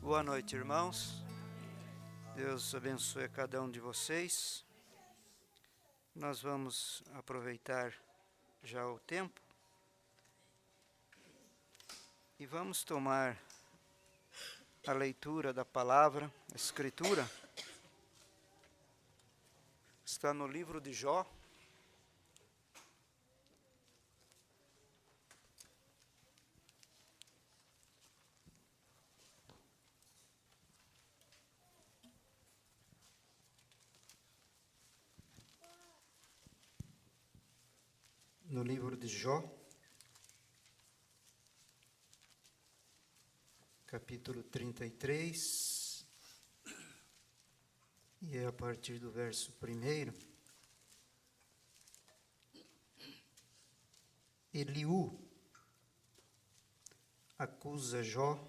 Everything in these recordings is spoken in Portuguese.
Boa noite, irmãos. Deus abençoe a cada um de vocês. Nós vamos aproveitar já o tempo e vamos tomar a leitura da palavra, a Escritura. Está no livro de Jó. No livro de Jó, capítulo 33, e é a partir do verso 1. Eliú acusa Jó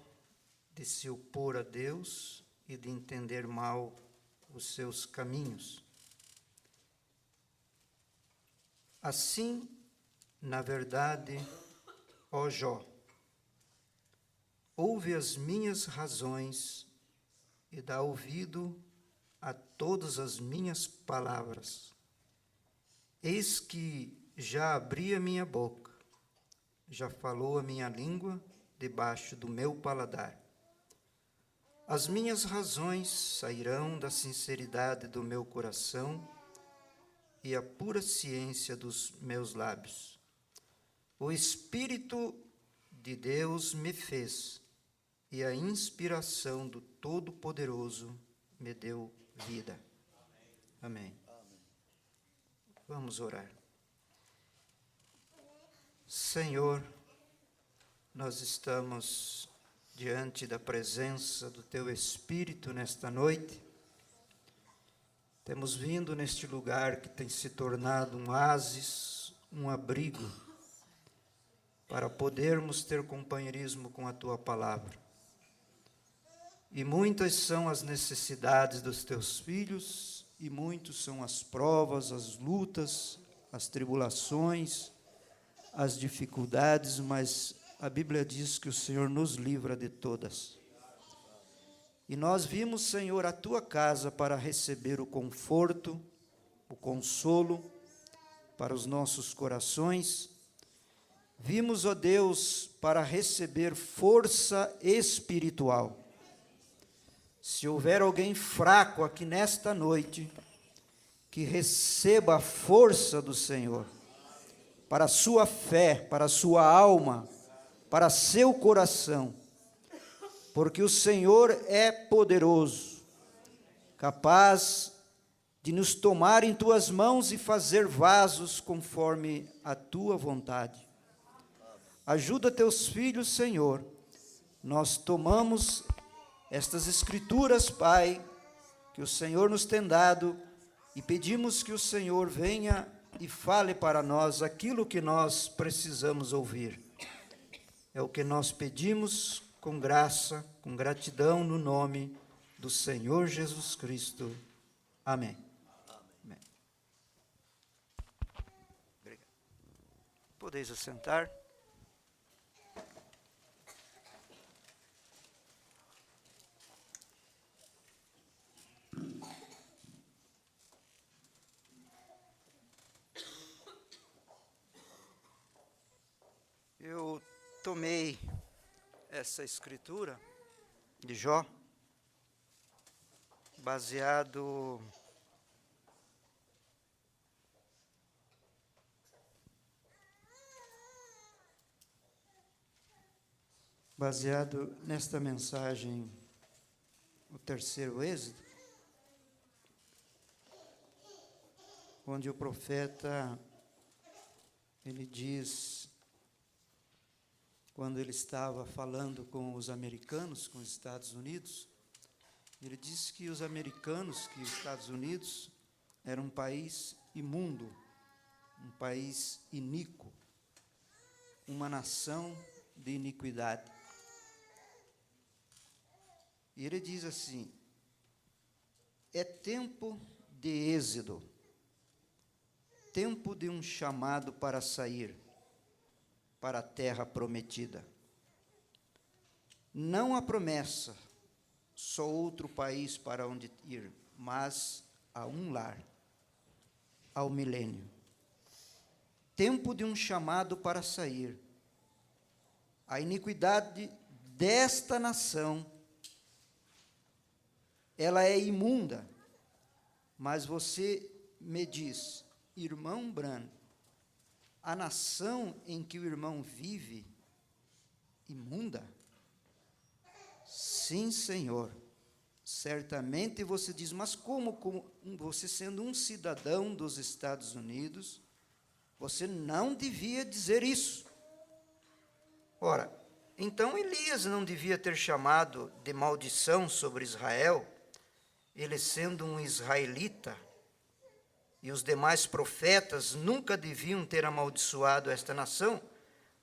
de se opor a Deus e de entender mal os seus caminhos. Assim, na verdade, ó Jó, ouve as minhas razões e dá ouvido a todas as minhas palavras. Eis que já abri a minha boca, já falou a minha língua debaixo do meu paladar. As minhas razões sairão da sinceridade do meu coração e a pura ciência dos meus lábios. O Espírito de Deus me fez, e a inspiração do Todo-Poderoso me deu vida. Amém. Vamos orar. Senhor, nós estamos diante da presença do Teu Espírito nesta noite. Temos vindo neste lugar que tem se tornado um oásis, um abrigo, para podermos ter companheirismo com a Tua Palavra. E muitas são as necessidades dos Teus filhos, e muitos são as provas, as lutas, as tribulações, as dificuldades, mas a Bíblia diz que o Senhor nos livra de todas. E nós vimos, Senhor, a Tua casa para receber o conforto, o consolo para os nossos corações. Vimos, ó Deus, para receber força espiritual. Se houver alguém fraco aqui nesta noite, que receba a força do Senhor, para a sua fé, para a sua alma, para seu coração, porque o Senhor é poderoso, capaz de nos tomar em Tuas mãos e fazer vasos conforme a Tua vontade. Ajuda Teus filhos, Senhor. Nós tomamos estas Escrituras, Pai, que o Senhor nos tem dado, e pedimos que o Senhor venha e fale para nós aquilo que nós precisamos ouvir. É o que nós pedimos com graça, com gratidão, no nome do Senhor Jesus Cristo. Amém. Amém. Obrigado. Podeis assentar. Eu tomei essa escritura de Jó, baseado nesta mensagem, o terceiro Êxodo, onde o profeta, ele diz, quando ele estava falando com os americanos, com os Estados Unidos, ele disse que os americanos, que os Estados Unidos, era um país imundo, um país iníquo, uma nação de iniquidade. E ele diz assim: é tempo de êxodo, tempo de um chamado para sair para a terra prometida. Não a promessa, só outro país para onde ir, mas a um lar, ao milênio. Tempo de um chamado para sair. A iniquidade desta nação, ela é imunda, mas você me diz, irmão Bran, a nação em que o irmão vive, imunda? Sim, Senhor. Certamente você diz, mas como você sendo um cidadão dos Estados Unidos, você não devia dizer isso. Ora, então Elias não devia ter chamado de maldição sobre Israel, ele sendo um israelita, e os demais profetas nunca deviam ter amaldiçoado esta nação,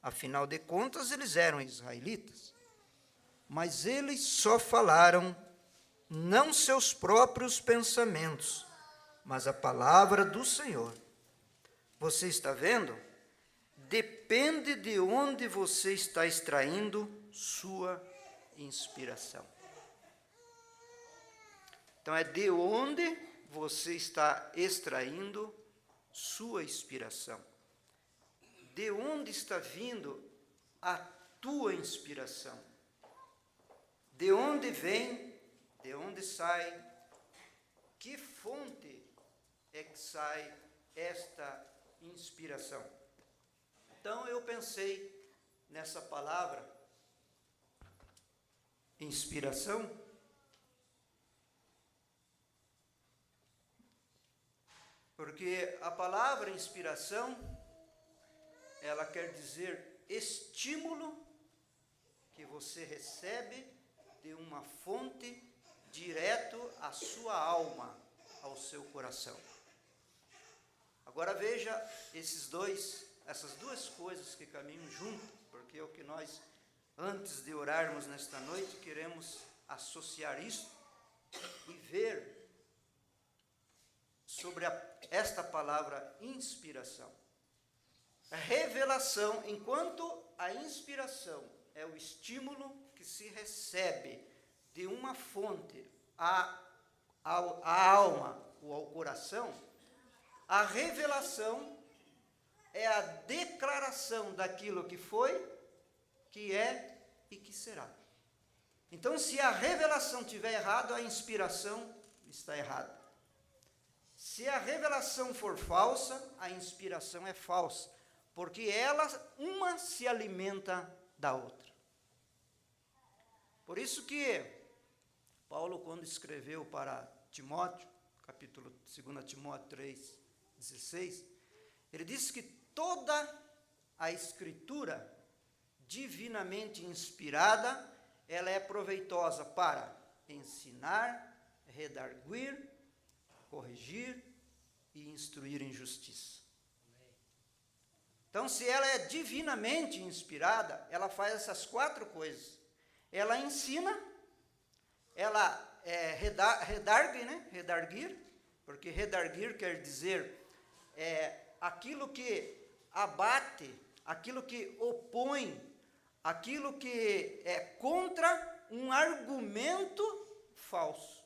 afinal de contas eles eram israelitas. Mas eles só falaram não seus próprios pensamentos, mas a palavra do Senhor. Você está vendo? Depende de onde você está extraindo sua inspiração. Então, é de onde você está extraindo sua inspiração. De onde está vindo a tua inspiração? De onde vem, de onde sai, que fonte é que sai esta inspiração? Então eu pensei nessa palavra, inspiração, porque a palavra inspiração, ela quer dizer estímulo que você recebe de uma fonte direto à sua alma, ao seu coração. Agora veja essas duas coisas que caminham junto, porque é o que nós, antes de orarmos nesta noite, queremos associar isso e ver sobre esta palavra inspiração. A revelação, enquanto a inspiração é o estímulo que se recebe de uma fonte à alma ou ao coração, a revelação é a declaração daquilo que foi, que é e que será. Então, se a revelação estiver errada, a inspiração está errada. Se a revelação for falsa, a inspiração é falsa, porque uma se alimenta da outra. Por isso que Paulo, quando escreveu para Timóteo, capítulo 2 Timóteo 3:16, ele disse que toda a Escritura divinamente inspirada, ela é proveitosa para ensinar, redarguir, corrigir e instruir em justiça. Então, se ela é divinamente inspirada, ela faz essas 4 coisas. Ela ensina, ela redarguir, porque redarguir quer dizer aquilo que abate, aquilo que opõe, aquilo que é contra um argumento falso.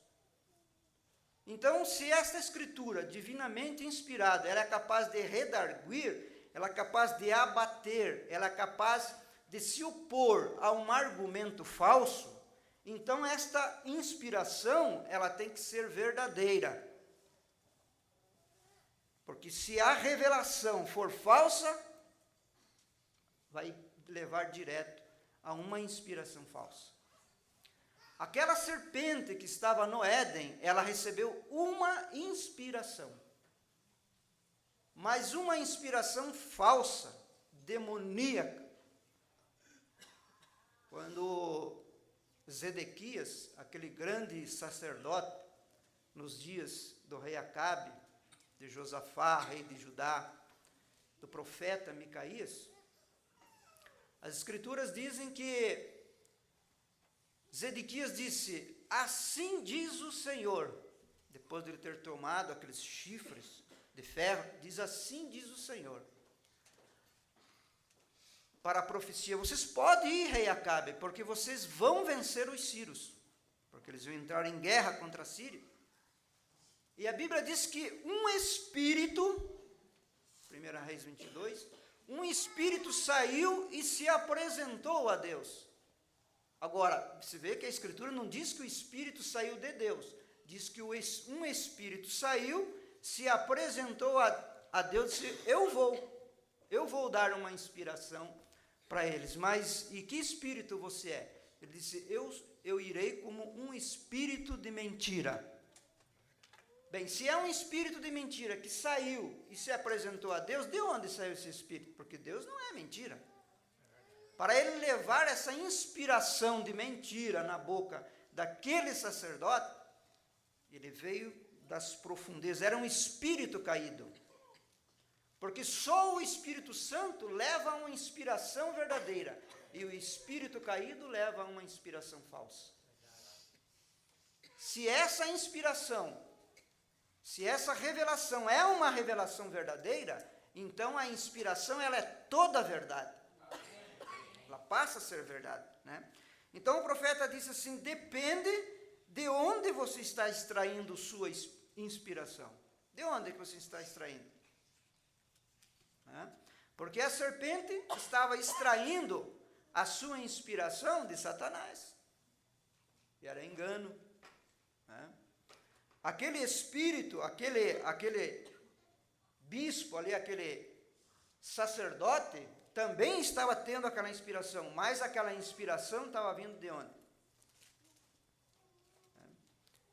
Então, se esta escritura divinamente inspirada, ela é capaz de redarguir, ela é capaz de abater, ela é capaz de se opor a um argumento falso, então esta inspiração, ela tem que ser verdadeira. Porque se a revelação for falsa, vai levar direto a uma inspiração falsa. Aquela serpente que estava no Éden, ela recebeu uma inspiração. Mas uma inspiração falsa, demoníaca. Quando Zedequias, aquele grande sacerdote, nos dias do rei Acabe, de Josafá, rei de Judá, do profeta Micaías, as escrituras dizem que Zedequias disse, assim diz o Senhor, depois de ele ter tomado aqueles chifres de ferro, diz assim diz o Senhor, para a profecia, vocês podem ir, rei Acabe, porque vocês vão vencer os sírios, porque eles iam entrar em guerra contra a Síria. E a Bíblia diz que um espírito, 1 Reis 22, um espírito saiu e se apresentou a Deus. Agora, você vê que a Escritura não diz que o espírito saiu de Deus, diz que um espírito saiu, se apresentou a Deus e disse, eu vou dar uma inspiração para eles. Mas, e que espírito você é? Ele disse, eu irei como um espírito de mentira. Bem, se é um espírito de mentira que saiu e se apresentou a Deus, de onde saiu esse espírito? Porque Deus não é mentira. Para ele levar essa inspiração de mentira na boca daquele sacerdote, ele veio das profundezas, era um espírito caído. Porque só o Espírito Santo leva a uma inspiração verdadeira, e o espírito caído leva a uma inspiração falsa. Se essa inspiração, se essa revelação é uma revelação verdadeira, então a inspiração ela é toda verdade. Ela passa a ser verdade, né? Então o profeta disse assim, depende de onde você está extraindo sua inspiração. De onde que você está extraindo? Porque a serpente estava extraindo a sua inspiração de Satanás. E era engano. Aquele espírito, aquele bispo ali, aquele sacerdote, também estava tendo aquela inspiração, mas aquela inspiração estava vindo de onde?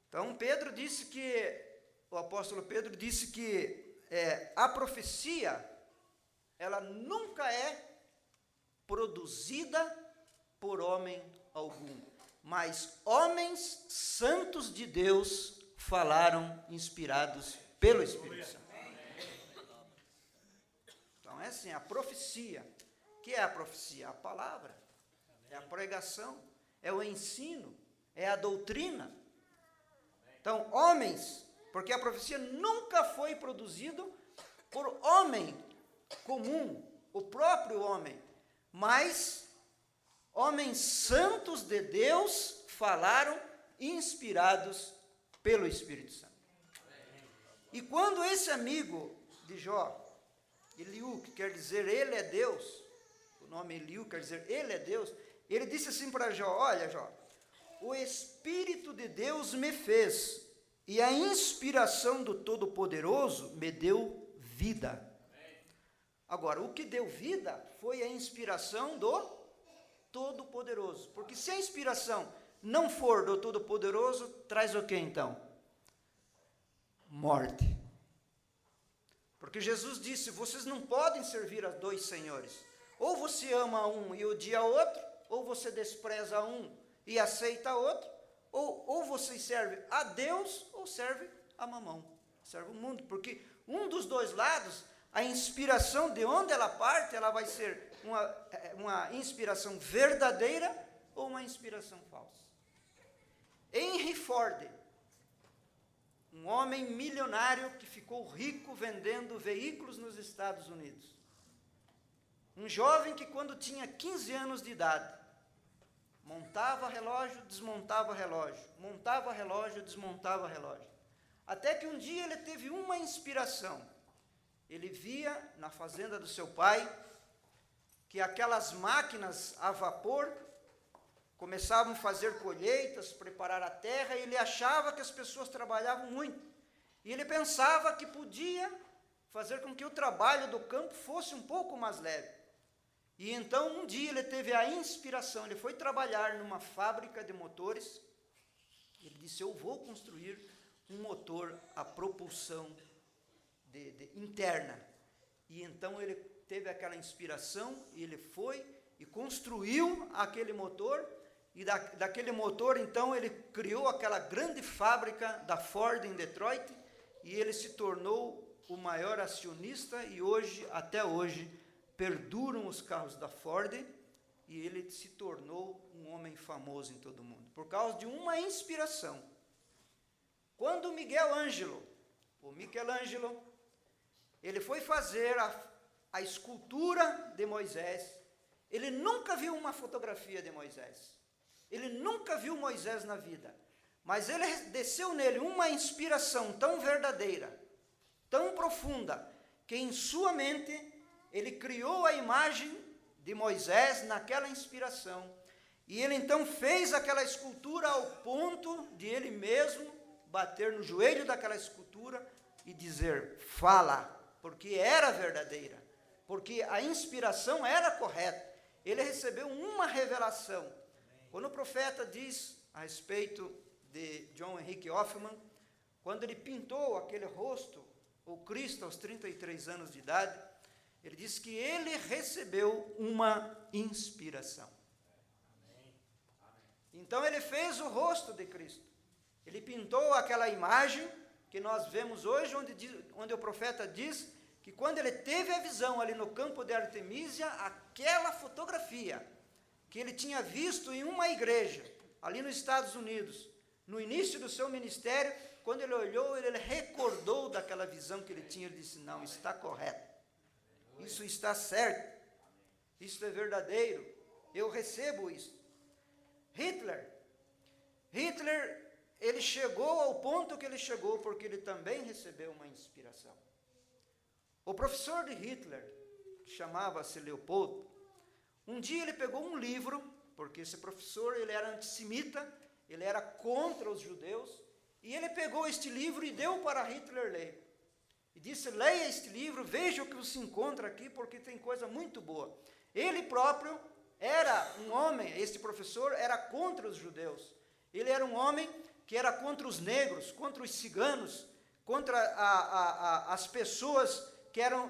Então Pedro disse que, o apóstolo Pedro disse que a profecia, ela nunca é produzida por homem algum, mas homens santos de Deus falaram inspirados pelo Espírito Santo. Então é assim, a profecia. O que é a profecia? A palavra, é a pregação, é o ensino, é a doutrina. Então, homens, porque a profecia nunca foi produzida por homem comum, o próprio homem, mas homens santos de Deus falaram inspirados pelo Espírito Santo. E quando esse amigo de Jó, Eliú, que quer dizer ele é Deus, o nome Eliú quer dizer ele é Deus, ele disse assim para Jó, olha Jó, o Espírito de Deus me fez, e a inspiração do Todo-Poderoso me deu vida. Agora, o que deu vida foi a inspiração do Todo-Poderoso, porque se a inspiração não for do Todo-Poderoso, traz o que então? Morte. Porque Jesus disse, vocês não podem servir a dois senhores, ou você ama um e odia outro, ou você despreza um e aceita outro, ou você serve a Deus, ou serve a mamão, serve o mundo, porque um dos dois lados, a inspiração de onde ela parte, ela vai ser uma inspiração verdadeira, ou uma inspiração falsa. Henry Ford, um homem milionário que ficou rico vendendo veículos nos Estados Unidos. Um jovem que quando tinha 15 anos de idade, montava relógio, desmontava relógio, montava relógio, desmontava relógio. Até que um dia ele teve uma inspiração. Ele via na fazenda do seu pai que aquelas máquinas a vapor começavam a fazer colheitas, preparar a terra, e ele achava que as pessoas trabalhavam muito. E ele pensava que podia fazer com que o trabalho do campo fosse um pouco mais leve. E então um dia ele teve a inspiração, ele foi trabalhar numa fábrica de motores, ele disse, eu vou construir um motor a propulsão interna. E então ele teve aquela inspiração, e ele foi e construiu aquele motor, e daquele motor, então, ele criou aquela grande fábrica da Ford em Detroit, e ele se tornou o maior acionista, e hoje, até hoje, perduram os carros da Ford, e ele se tornou um homem famoso em todo o mundo, por causa de uma inspiração. Quando o Michelangelo, ele foi fazer a escultura de Moisés, ele nunca viu uma fotografia de Moisés, ele nunca viu Moisés na vida, mas ele desceu nele uma inspiração tão verdadeira, tão profunda, que em sua mente ele criou a imagem de Moisés naquela inspiração. E ele então fez aquela escultura ao ponto de ele mesmo bater no joelho daquela escultura e dizer: fala, porque era verdadeira, porque a inspiração era correta. Ele recebeu uma revelação. Quando o profeta diz a respeito de John Henry Hoffman, quando ele pintou aquele rosto, o Cristo aos 33 anos de idade, ele diz que ele recebeu uma inspiração. Então ele fez o rosto de Cristo. Ele pintou aquela imagem que nós vemos hoje, onde o profeta diz que quando ele teve a visão ali no campo de Artemísia, aquela fotografia que ele tinha visto em uma igreja, ali nos Estados Unidos, no início do seu ministério, quando ele olhou, ele recordou daquela visão que ele tinha, ele disse: não, está correto, isso está certo, isso é verdadeiro, eu recebo isso. Hitler, ele chegou ao ponto que ele chegou, porque ele também recebeu uma inspiração. O professor de Hitler, que chamava-se Leopoldo, um dia ele pegou um livro, porque esse professor ele era antissemita, ele era contra os judeus, e ele pegou este livro e deu para Hitler ler. E disse: leia este livro, veja o que se encontra aqui, porque tem coisa muito boa. Ele próprio era um homem, este professor era contra os judeus. Ele era um homem que era contra os negros, contra os ciganos, contra as pessoas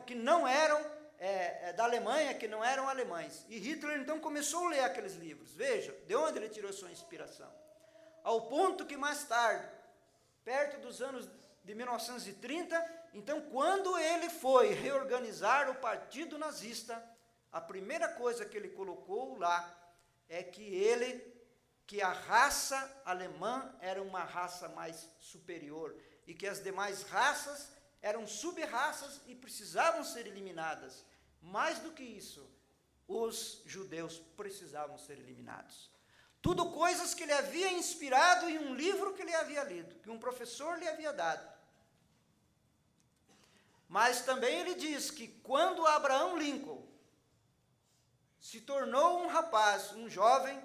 que não eram da Alemanha, que não eram alemães. E Hitler então começou a ler aqueles livros. Veja de onde ele tirou sua inspiração. Ao ponto que mais tarde, perto dos anos de 1930, então quando ele foi reorganizar o partido nazista, a primeira coisa que ele colocou lá é que a raça alemã era uma raça mais superior e que as demais raças eram sub-raças e precisavam ser eliminadas. Mais do que isso, os judeus precisavam ser eliminados. Tudo coisas que ele havia inspirado em um livro que ele havia lido, que um professor lhe havia dado. Mas também ele diz que quando Abraham Lincoln se tornou um rapaz, um jovem,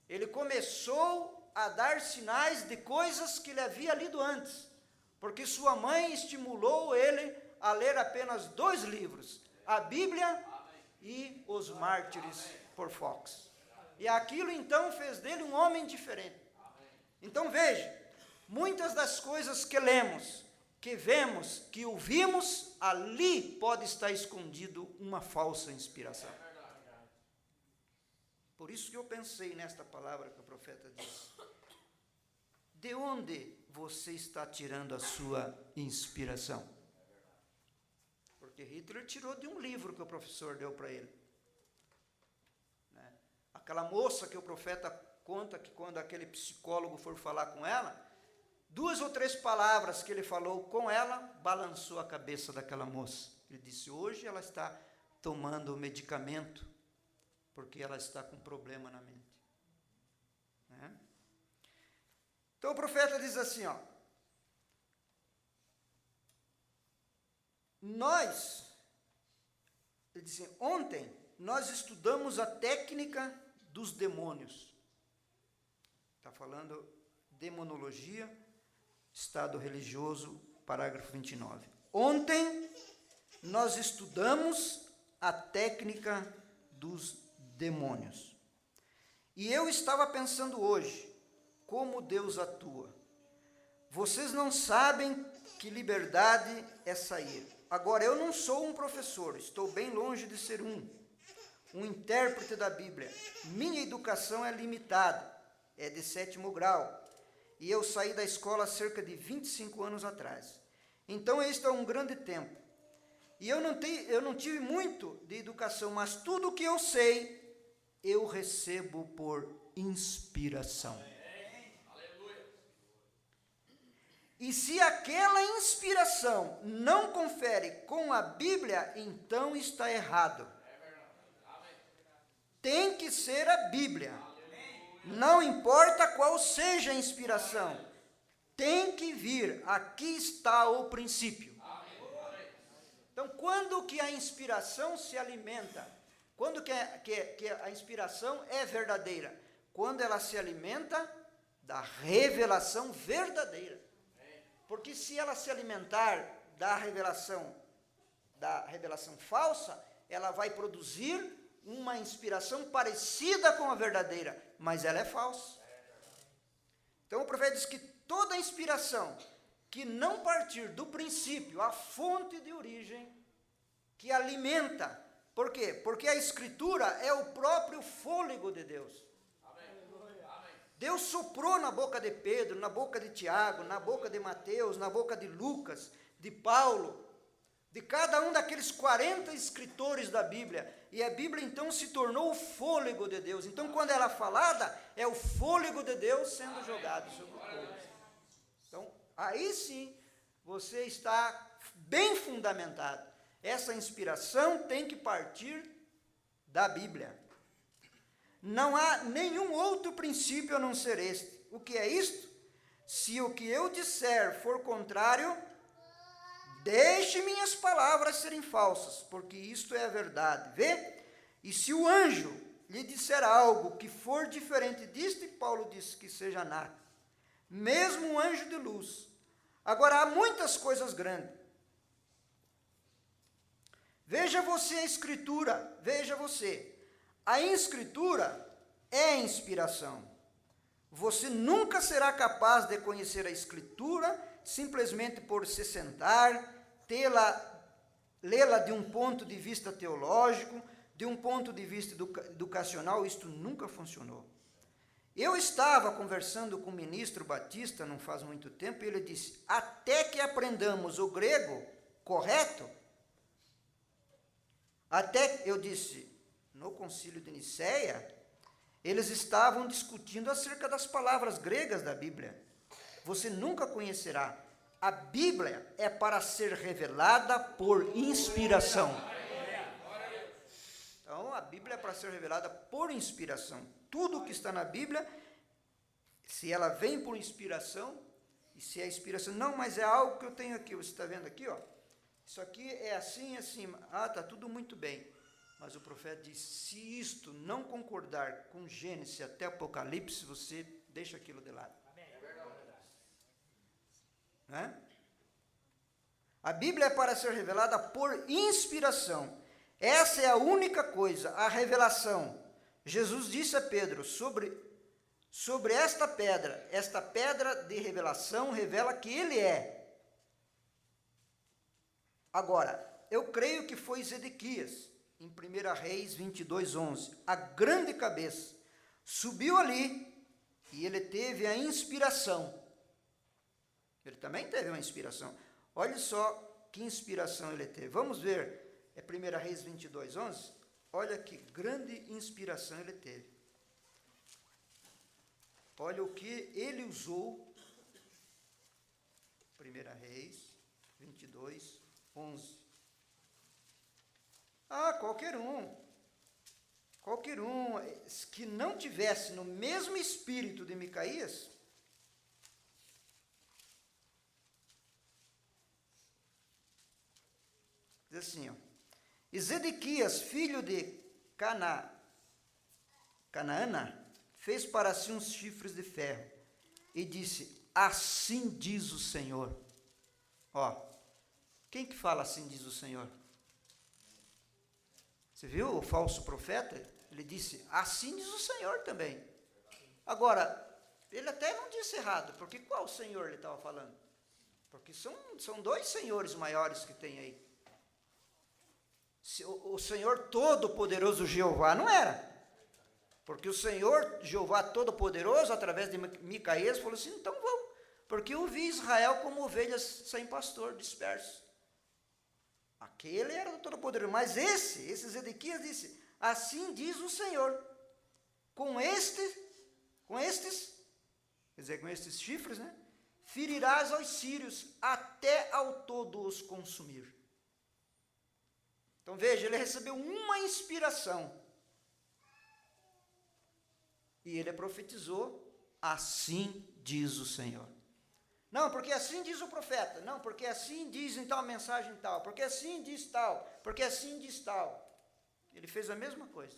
ele começou a dar sinais de coisas que ele havia lido antes, porque sua mãe estimulou ele a ler apenas 2 livros, a Bíblia e os Mártires por Fox. E aquilo então fez dele um homem diferente. Então veja, muitas das coisas que lemos, que vemos, que ouvimos, ali pode estar escondido uma falsa inspiração. Por isso que eu pensei nesta palavra que o profeta disse. De onde você está tirando a sua inspiração? Porque Hitler tirou de um livro que o professor deu para ele. Aquela moça que o profeta conta que quando aquele psicólogo for falar com ela, 2 ou 3 palavras que ele falou com ela, balançou a cabeça daquela moça. Ele disse: hoje ela está tomando medicamento, porque ela está com problema na mente. Então o profeta diz assim, ele diz assim, ontem nós estudamos a técnica dos demônios. Está falando demonologia, estado religioso, parágrafo 29. Ontem nós estudamos a técnica dos demônios. E eu estava pensando hoje, como Deus atua. Vocês não sabem que liberdade é sair. Agora, eu não sou um professor, estou bem longe de ser um intérprete da Bíblia. Minha educação é limitada, é de 7º grau. E eu saí da escola há cerca de 25 anos atrás. Então, este é um grande tempo. E eu não tive muito de educação, mas tudo o que eu sei, eu recebo por inspiração. E se aquela inspiração não confere com a Bíblia, então está errado. Tem que ser a Bíblia. Não importa qual seja a inspiração, tem que vir. Aqui está o princípio. Então, quando que a inspiração se alimenta? Quando que a inspiração é verdadeira? Quando ela se alimenta da revelação verdadeira. Porque se ela se alimentar da revelação falsa, ela vai produzir uma inspiração parecida com a verdadeira, mas ela é falsa. Então o profeta diz que toda inspiração que não partir do princípio, a fonte de origem, que alimenta. Por quê? Porque a Escritura é o próprio fôlego de Deus. Deus soprou na boca de Pedro, na boca de Tiago, na boca de Mateus, na boca de Lucas, de Paulo, de cada um daqueles 40 escritores da Bíblia. E a Bíblia então se tornou o fôlego de Deus. Então quando ela é falada, é o fôlego de Deus sendo jogado sobre o povo. Então aí sim você está bem fundamentado. Essa inspiração tem que partir da Bíblia. Não há nenhum outro princípio a não ser este. O que é isto? Se o que eu disser for contrário, deixe minhas palavras serem falsas, porque isto é a verdade. Vê? E se o anjo lhe disser algo que for diferente disto, Paulo disse que seja nada. Mesmo um anjo de luz. Agora, há muitas coisas grandes. Veja você a Escritura, veja você. A Escritura é inspiração. Você nunca será capaz de conhecer a Escritura simplesmente por se sentar, lê-la de um ponto de vista teológico, de um ponto de vista educacional. Isto nunca funcionou. Eu estava conversando com o ministro Batista não faz muito tempo e ele disse, até que aprendamos o grego correto, eu disse, no concílio de Nicéia, eles estavam discutindo acerca das palavras gregas da Bíblia. Você nunca conhecerá. A Bíblia é para ser revelada por inspiração. Então, a Bíblia é para ser revelada por inspiração. Tudo que está na Bíblia, se ela vem por inspiração, e se é inspiração, não, mas é algo que eu tenho aqui, você está vendo aqui, ó. Isso aqui é assim, assim, está tudo muito bem. Mas o profeta diz, se isto não concordar com Gênesis até Apocalipse, você deixa aquilo de lado. Não é? A Bíblia é para ser revelada por inspiração. Essa é a única coisa, a revelação. Jesus disse a Pedro, sobre esta pedra de revelação revela que ele é. Agora, eu creio que foi Zedequias, em 1 Reis 22:11, a grande cabeça, subiu ali e ele teve a inspiração. Ele também teve uma inspiração. Olha só que inspiração ele teve. Vamos ver, é 1 Reis 22:11. Olha que grande inspiração ele teve. Olha o que ele usou. 1 Reis 22:11. Qualquer um que não tivesse no mesmo espírito de Micaías, diz assim, ó, e Zedequias, filho de Canaã, fez para si uns chifres de ferro, e disse, assim diz o Senhor. Ó, quem que fala assim diz o Senhor? Você viu o falso profeta? Ele disse, assim diz o Senhor também. Agora, ele até não disse errado, porque qual Senhor ele estava falando? Porque são dois senhores maiores que tem aí. O Senhor Todo-Poderoso Jeová não era. Porque o Senhor Jeová Todo-Poderoso, através de Micaías, falou assim, então vamos. Porque eu vi Israel como ovelhas sem pastor, dispersos. Aquele era do Todo-Poderoso, mas esse Zedequias disse, assim diz o Senhor, com estes, quer dizer, com estes chifres, né, ferirás aos sírios, até ao todo os consumir. Então veja, ele recebeu uma inspiração. E ele profetizou, assim diz o Senhor. Não, porque assim diz o profeta. Não, porque assim diz então a mensagem tal. Porque assim diz tal. Porque assim diz tal. Ele fez a mesma coisa.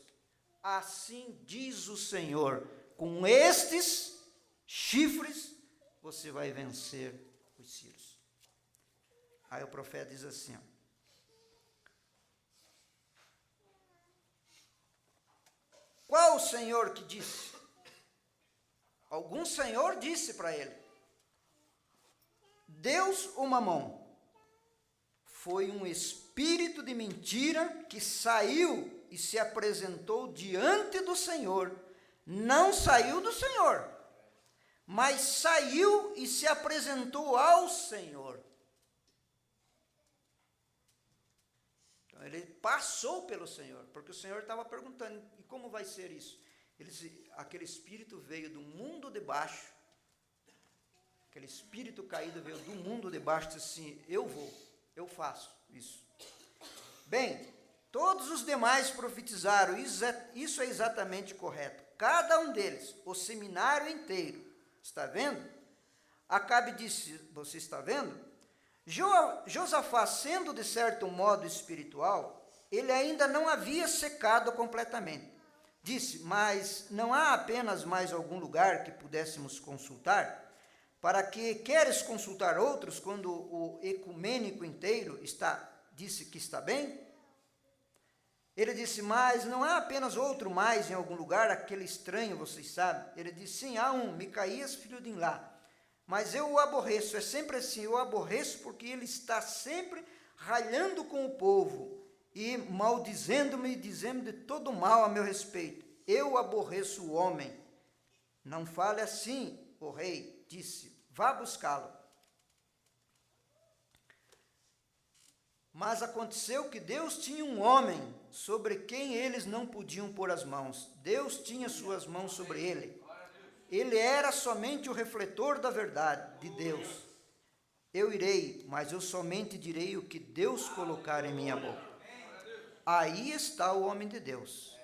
Assim diz o Senhor, com estes chifres você vai vencer os sírios. Aí o profeta diz assim, ó, qual o Senhor que disse? Algum Senhor disse para ele. Deus ou Mamon? Foi um espírito de mentira que saiu e se apresentou diante do Senhor. Não saiu do Senhor, mas saiu e se apresentou ao Senhor. Então ele passou pelo Senhor, porque o Senhor estava perguntando, e como vai ser isso? Aquele espírito veio do mundo de baixo, aquele espírito caído veio do mundo de baixo e disse assim, eu faço isso. Bem, todos os demais profetizaram, isso é exatamente correto. Cada um deles, o seminário inteiro, está vendo? Acabe disse, você está vendo? Josafá, sendo de certo modo espiritual, ele ainda não havia secado completamente. Disse, mas não há apenas mais algum lugar que pudéssemos consultar? Para que queres consultar outros quando o ecumênico inteiro disse que está bem? Ele disse, mas não há apenas outro mais em algum lugar, aquele estranho, vocês sabem? Ele disse, sim, há um, Micaías, filho de Imlá. Mas eu o aborreço, é sempre assim, eu o aborreço porque ele está sempre ralhando com o povo e maldizendo-me e dizendo de todo mal a meu respeito. Eu aborreço o homem. Não fale assim, o rei disse, vá buscá-lo. Mas aconteceu que Deus tinha um homem sobre quem eles não podiam pôr as mãos. Deus tinha suas mãos sobre ele. Ele era somente o refletor da verdade de Deus. Eu irei, mas eu somente direi o que Deus colocar em minha boca. Aí está o homem de Deus.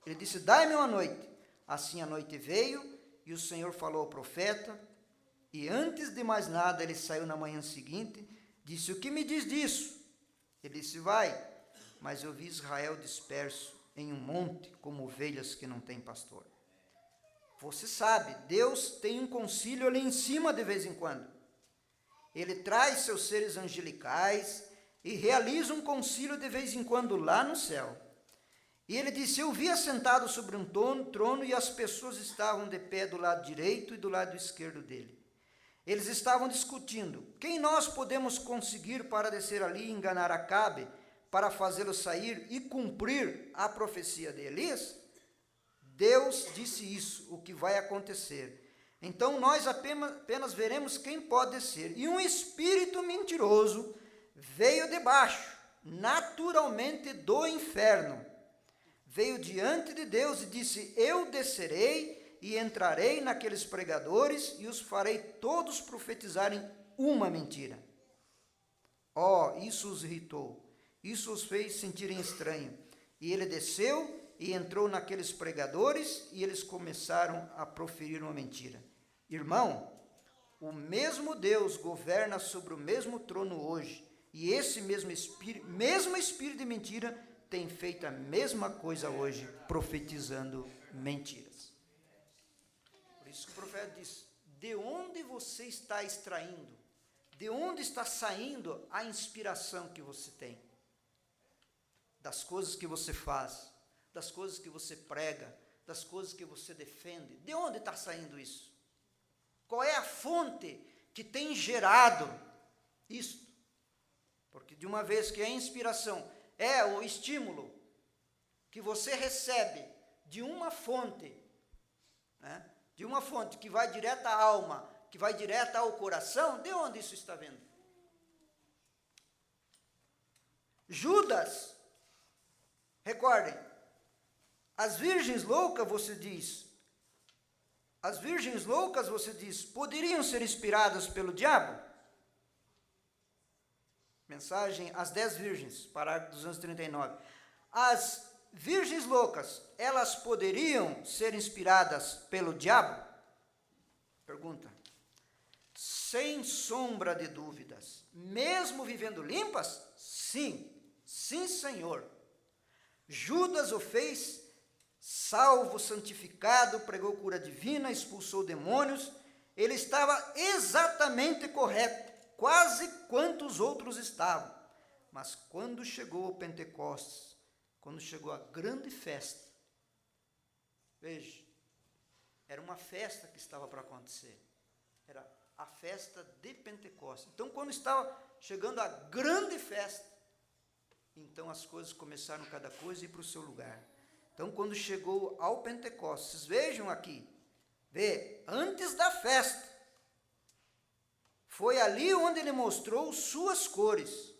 Ele disse, dai-me uma noite. Assim a noite veio, e o Senhor falou ao profeta, e antes de mais nada, ele saiu na manhã seguinte, disse, o que me diz disso? Ele disse, vai, mas eu vi Israel disperso em um monte, como ovelhas que não têm pastor. Você sabe, Deus tem um concílio ali em cima de vez em quando. Ele traz seus seres angelicais e realiza um concílio de vez em quando lá no céu. E ele disse, eu vi assentado sobre um trono e as pessoas estavam de pé do lado direito e do lado esquerdo dele. Eles estavam discutindo, quem nós podemos conseguir para descer ali e enganar Acabe, para fazê-lo sair e cumprir a profecia de Elias? Deus disse isso, o que vai acontecer. Então nós apenas veremos quem pode descer. E um espírito mentiroso veio de baixo, naturalmente do inferno. Veio diante de Deus e disse, eu descerei e entrarei naqueles pregadores e os farei todos profetizarem uma mentira. Isso os irritou, isso os fez sentirem estranho. E ele desceu e entrou naqueles pregadores e eles começaram a proferir uma mentira. Irmão, o mesmo Deus governa sobre o mesmo trono hoje, e esse mesmo espírito de mentira tem feito a mesma coisa hoje, profetizando mentiras. Por isso que o profeta diz, de onde você está extraindo? De onde está saindo a inspiração que você tem? Das coisas que você faz, das coisas que você prega, das coisas que você defende. De onde está saindo isso? Qual é a fonte que tem gerado isso? Porque de uma vez que a inspiração é o estímulo que você recebe de uma fonte, né? De uma fonte que vai direto à alma, que vai direto ao coração, de onde isso está vindo? Judas, recordem, as virgens loucas, você diz, poderiam ser inspiradas pelo diabo? Mensagem às 10 virgens, parágrafo 239. As virgens loucas, elas poderiam ser inspiradas pelo diabo? Pergunta. Sem sombra de dúvidas. Mesmo vivendo limpas? Sim. Sim, Senhor. Judas o fez, salvo, santificado, pregou cura divina, expulsou demônios. Ele estava exatamente correto, quase quanto os outros estavam. Mas quando chegou o Pentecostes, quando chegou a grande festa, veja, era uma festa que estava para acontecer. Era a festa de Pentecostes. Então, quando estava chegando a grande festa, então as coisas começaram cada coisa a ir para o seu lugar. Então, quando chegou ao Pentecostes, vejam aqui, antes da festa, foi ali onde ele mostrou suas cores.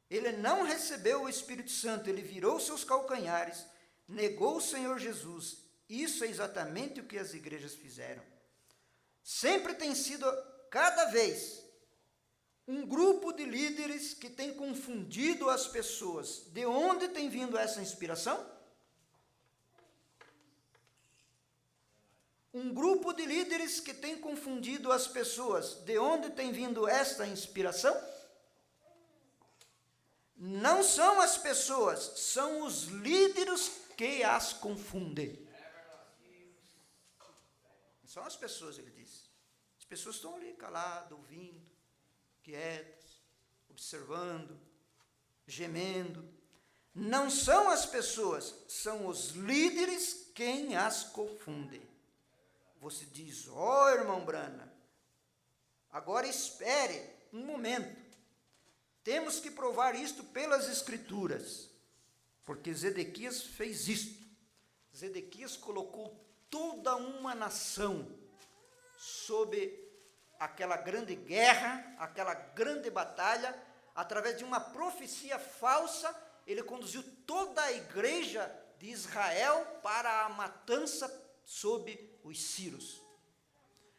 Ele não recebeu o Espírito Santo, ele virou seus calcanhares, negou o Senhor Jesus. Isso é exatamente o que as igrejas fizeram. Sempre tem sido, cada vez, um grupo de líderes que tem confundido as pessoas. De onde tem vindo essa inspiração? Um grupo de líderes que tem confundido as pessoas. De onde tem vindo esta inspiração? Não são as pessoas, são os líderes que as confundem. Não são as pessoas, ele diz. As pessoas estão ali caladas, ouvindo, quietas, observando, gemendo. Não são as pessoas, são os líderes quem as confundem. Você diz, irmão Brana, agora espere um momento. Temos que provar isto pelas Escrituras, porque Zedequias fez isto. Zedequias colocou toda uma nação sob aquela grande guerra, aquela grande batalha, através de uma profecia falsa. Ele conduziu toda a igreja de Israel para a matança sob os Círios.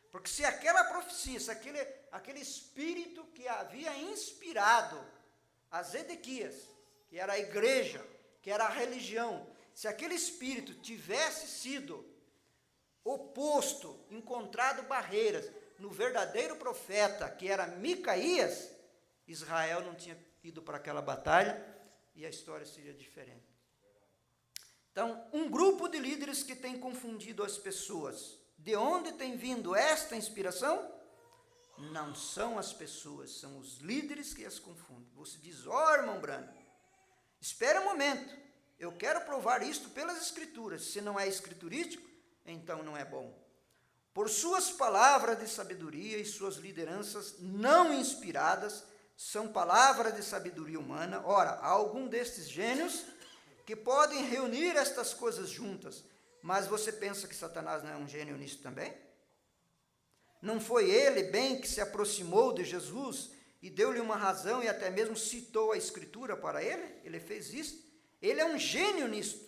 Porque se aquela profecia, se aquele espírito que havia inspirado a Zedequias, que era a igreja, que era a religião, se aquele espírito tivesse sido oposto, encontrado barreiras no verdadeiro profeta, que era Micaías, Israel não tinha ido para aquela batalha e a história seria diferente. Então, um grupo de líderes que tem confundido as pessoas. De onde tem vindo esta inspiração? Não são as pessoas, são os líderes que as confundem. Você diz, irmão Brano, espera um momento, eu quero provar isto pelas Escrituras. Se não é escriturístico, então não é bom. Por suas palavras de sabedoria e suas lideranças não inspiradas, são palavras de sabedoria humana. Ora, há algum destes gênios que podem reunir estas coisas juntas, mas você pensa que Satanás não é um gênio nisso também? Não foi ele bem que se aproximou de Jesus e deu-lhe uma razão e até mesmo citou a Escritura para ele? Ele fez isso. Ele é um gênio nisto.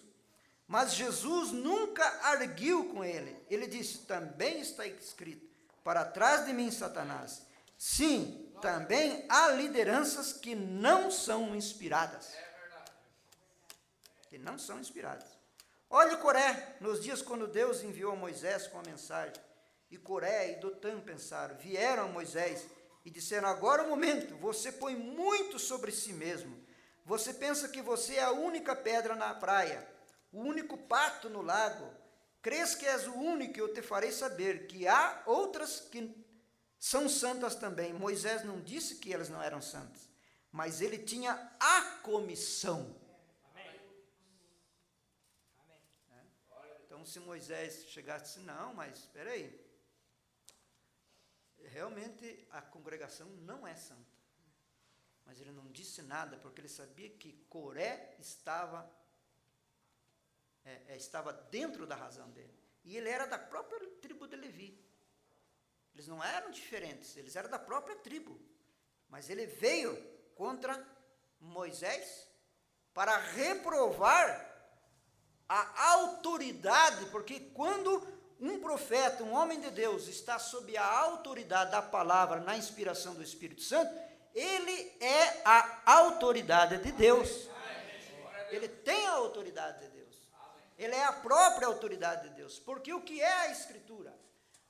Mas Jesus nunca arguiu com ele. Ele disse, também está escrito, para trás de mim, Satanás. Sim, também há lideranças que não são inspiradas. Que não são inspiradas. Olhe Coré, nos dias quando Deus enviou a Moisés com a mensagem, e Coré e Dotã pensaram, vieram a Moisés e disseram, agora é o momento, você põe muito sobre si mesmo, você pensa que você é a única pedra na praia, o único pato no lago, crês que és o único, eu te farei saber que há outras que são santas também. Moisés não disse que elas não eram santas, mas ele tinha a comissão. Então, se Moisés chegasse assim, não, mas espera aí, realmente a congregação não é santa. Mas ele não disse nada, porque ele sabia que Coré estava dentro da razão dele. E ele era da própria tribo de Levi. Eles não eram diferentes, eles eram da própria tribo. Mas ele veio contra Moisés para reprovar a autoridade, porque quando um profeta, um homem de Deus, está sob a autoridade da palavra, na inspiração do Espírito Santo, ele é a autoridade de Deus. Ele tem a autoridade de Deus. Ele é a própria autoridade de Deus. Porque o que é a Escritura?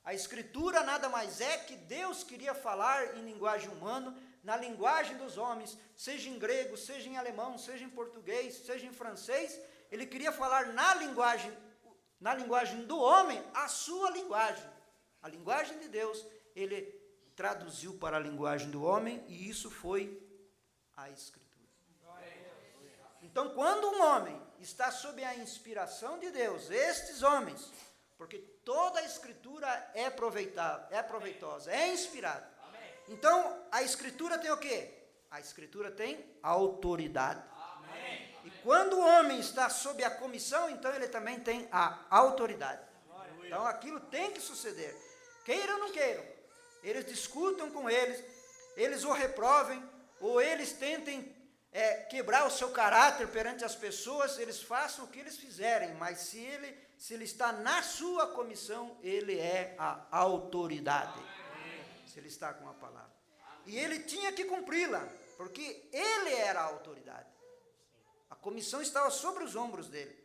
A Escritura nada mais é que Deus queria falar em linguagem humana, na linguagem dos homens, seja em grego, seja em alemão, seja em português, seja em francês. Ele queria falar na linguagem do homem, a sua linguagem. A linguagem de Deus, ele traduziu para a linguagem do homem, e isso foi a Escritura. Então, quando um homem está sob a inspiração de Deus, estes homens, porque toda a Escritura é proveitosa, é inspirada. Então, a Escritura tem o quê? A Escritura tem autoridade. E quando o homem está sob a comissão, então ele também tem a autoridade. Então, aquilo tem que suceder. Queiram ou não queiram, eles discutam com eles o reprovem, ou eles tentem quebrar o seu caráter perante as pessoas, eles façam o que eles fizerem, mas se ele está na sua comissão, ele é a autoridade. Se ele está com a palavra. E ele tinha que cumpri-la, porque ele era a autoridade. A comissão estava sobre os ombros dele.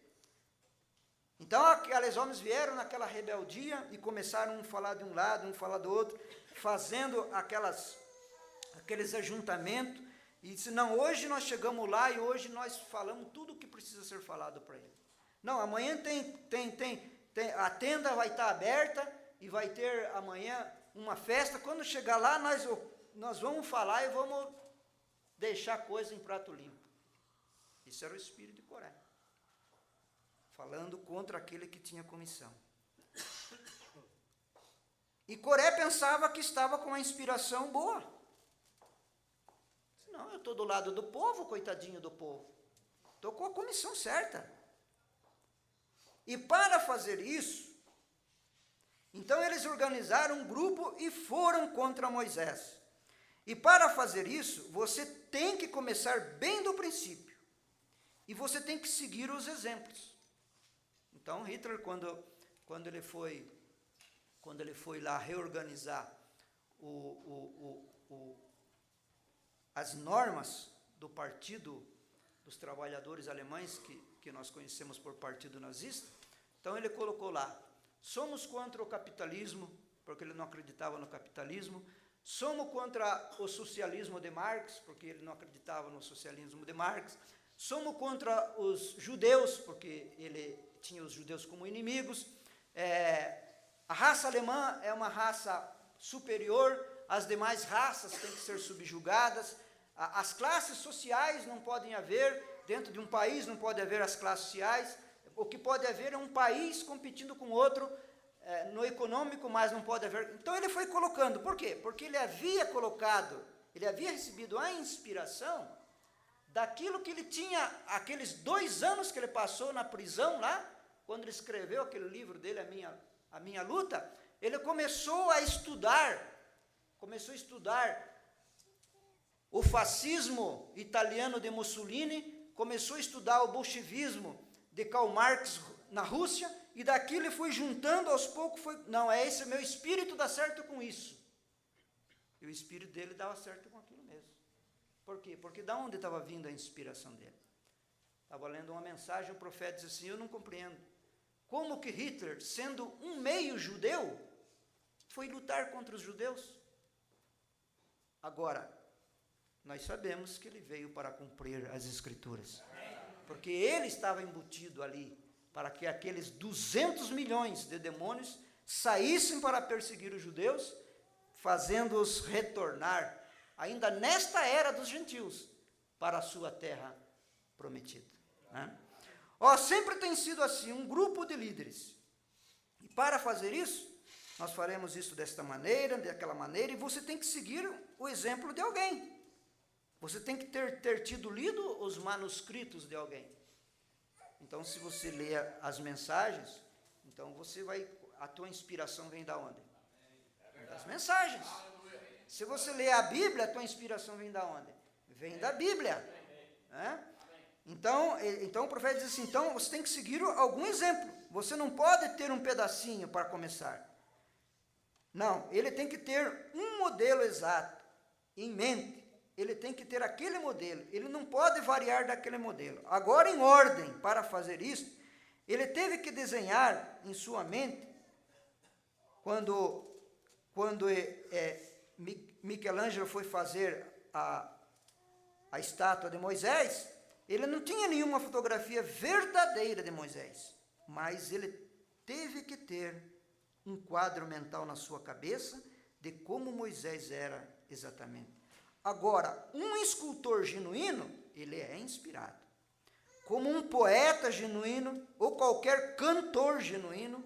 Então, aqueles homens vieram naquela rebeldia e começaram a falar de um lado, um falar do outro, fazendo aqueles ajuntamentos. E disse, não, hoje nós chegamos lá e hoje nós falamos tudo o que precisa ser falado para ele. Não, amanhã a tenda vai estar aberta e vai ter amanhã uma festa. Quando chegar lá, nós vamos falar e vamos deixar a coisa em prato limpo. Isso era o espírito de Coré, falando contra aquele que tinha comissão. E Coré pensava que estava com uma inspiração boa. Não, eu estou do lado do povo, coitadinho do povo. Estou com a comissão certa. E para fazer isso, então eles organizaram um grupo e foram contra Moisés. E para fazer isso, você tem que começar bem do princípio. E você tem que seguir os exemplos. Então Hitler, quando ele foi lá reorganizar as normas do Partido dos Trabalhadores Alemães, que nós conhecemos por Partido Nazista, então ele colocou lá, somos contra o capitalismo, porque ele não acreditava no capitalismo, somos contra o socialismo de Marx, porque ele não acreditava no socialismo de Marx, somos contra os judeus, porque ele tinha os judeus como inimigos, a raça alemã é uma raça superior, as demais raças têm que ser subjugadas, as classes sociais não podem haver, dentro de um país não pode haver as classes sociais, o que pode haver é um país competindo com outro no econômico, mas não pode haver. Então ele foi colocando, por quê? Porque ele havia recebido a inspiração daquilo que ele tinha, aqueles 2 anos que ele passou na prisão lá, quando ele escreveu aquele livro dele, A Minha Luta, ele começou a estudar o fascismo italiano de Mussolini, começou a estudar o bolchevismo de Karl Marx na Rússia, e daquilo ele foi juntando aos poucos, esse meu espírito dá certo com isso. E o espírito dele dava certo com aquilo mesmo. Por quê? Porque da onde estava vindo a inspiração dele? Estava lendo uma mensagem, o profeta disse assim, eu não compreendo. Como que Hitler, sendo um meio judeu, foi lutar contra os judeus? Agora, nós sabemos que ele veio para cumprir as Escrituras. Porque ele estava embutido ali, para que aqueles 200 milhões de demônios saíssem para perseguir os judeus, fazendo-os retornar, ainda nesta era dos gentios, para a sua terra prometida. Né? Sempre tem sido assim, um grupo de líderes. E para fazer isso, nós faremos isso desta maneira, daquela maneira, e você tem que seguir o exemplo de alguém. Você tem que ter lido os manuscritos de alguém. Então, se você lê as mensagens, então a tua inspiração vem da onde? Das mensagens. Se você lê a Bíblia, a tua inspiração vem da onde? Vem da Bíblia. Né? Então o profeta diz assim, então você tem que seguir algum exemplo. Você não pode ter um pedacinho para começar. Não, ele tem que ter um modelo exato em mente. ele tem que ter aquele modelo, ele não pode variar daquele modelo. Agora, em ordem para fazer isso, ele teve que desenhar em sua mente, quando Michelangelo foi fazer a estátua de Moisés, ele não tinha nenhuma fotografia verdadeira de Moisés, mas ele teve que ter um quadro mental na sua cabeça de como Moisés era exatamente. Agora, um escultor genuíno, ele é inspirado. Como um poeta genuíno, ou qualquer cantor genuíno,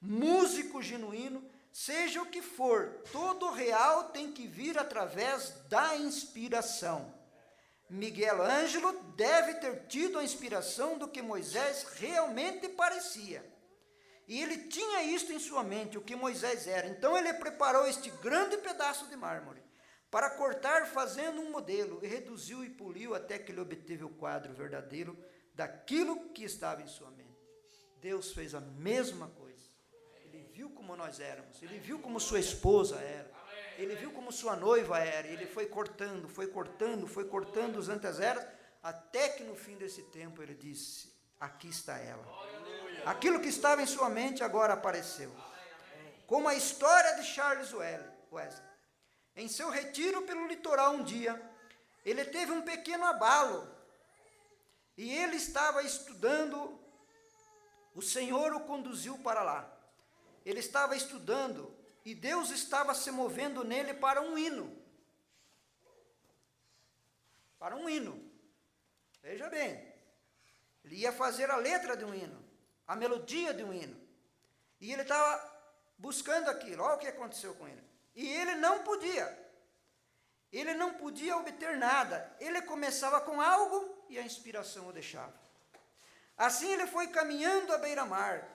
músico genuíno, seja o que for, todo real tem que vir através da inspiração. Miguel Ângelo deve ter tido a inspiração do que Moisés realmente parecia. E ele tinha isto em sua mente, o que Moisés era. Então ele preparou este grande pedaço de mármore para cortar fazendo um modelo, e reduziu e poliu até que ele obteve o quadro verdadeiro daquilo que estava em sua mente. Deus fez a mesma coisa. Ele viu como nós éramos, ele viu como sua esposa era, ele viu como sua noiva era, e ele foi cortando os antezeros, até que no fim desse tempo ele disse: aqui está ela. Aquilo que estava em sua mente agora apareceu. Como a história de Charles Wesley. Em seu retiro pelo litoral um dia, ele teve um pequeno abalo, e ele estava estudando, o Senhor o conduziu para lá. Ele estava estudando, e Deus estava se movendo nele para um hino. Para um hino. Veja bem, ele ia fazer a letra de um hino, a melodia de um hino. E ele estava buscando aquilo. Olha o que aconteceu com ele. E ele não podia. Ele não podia obter nada. Ele começava com algo e a inspiração o deixava. Assim ele foi caminhando à beira-mar,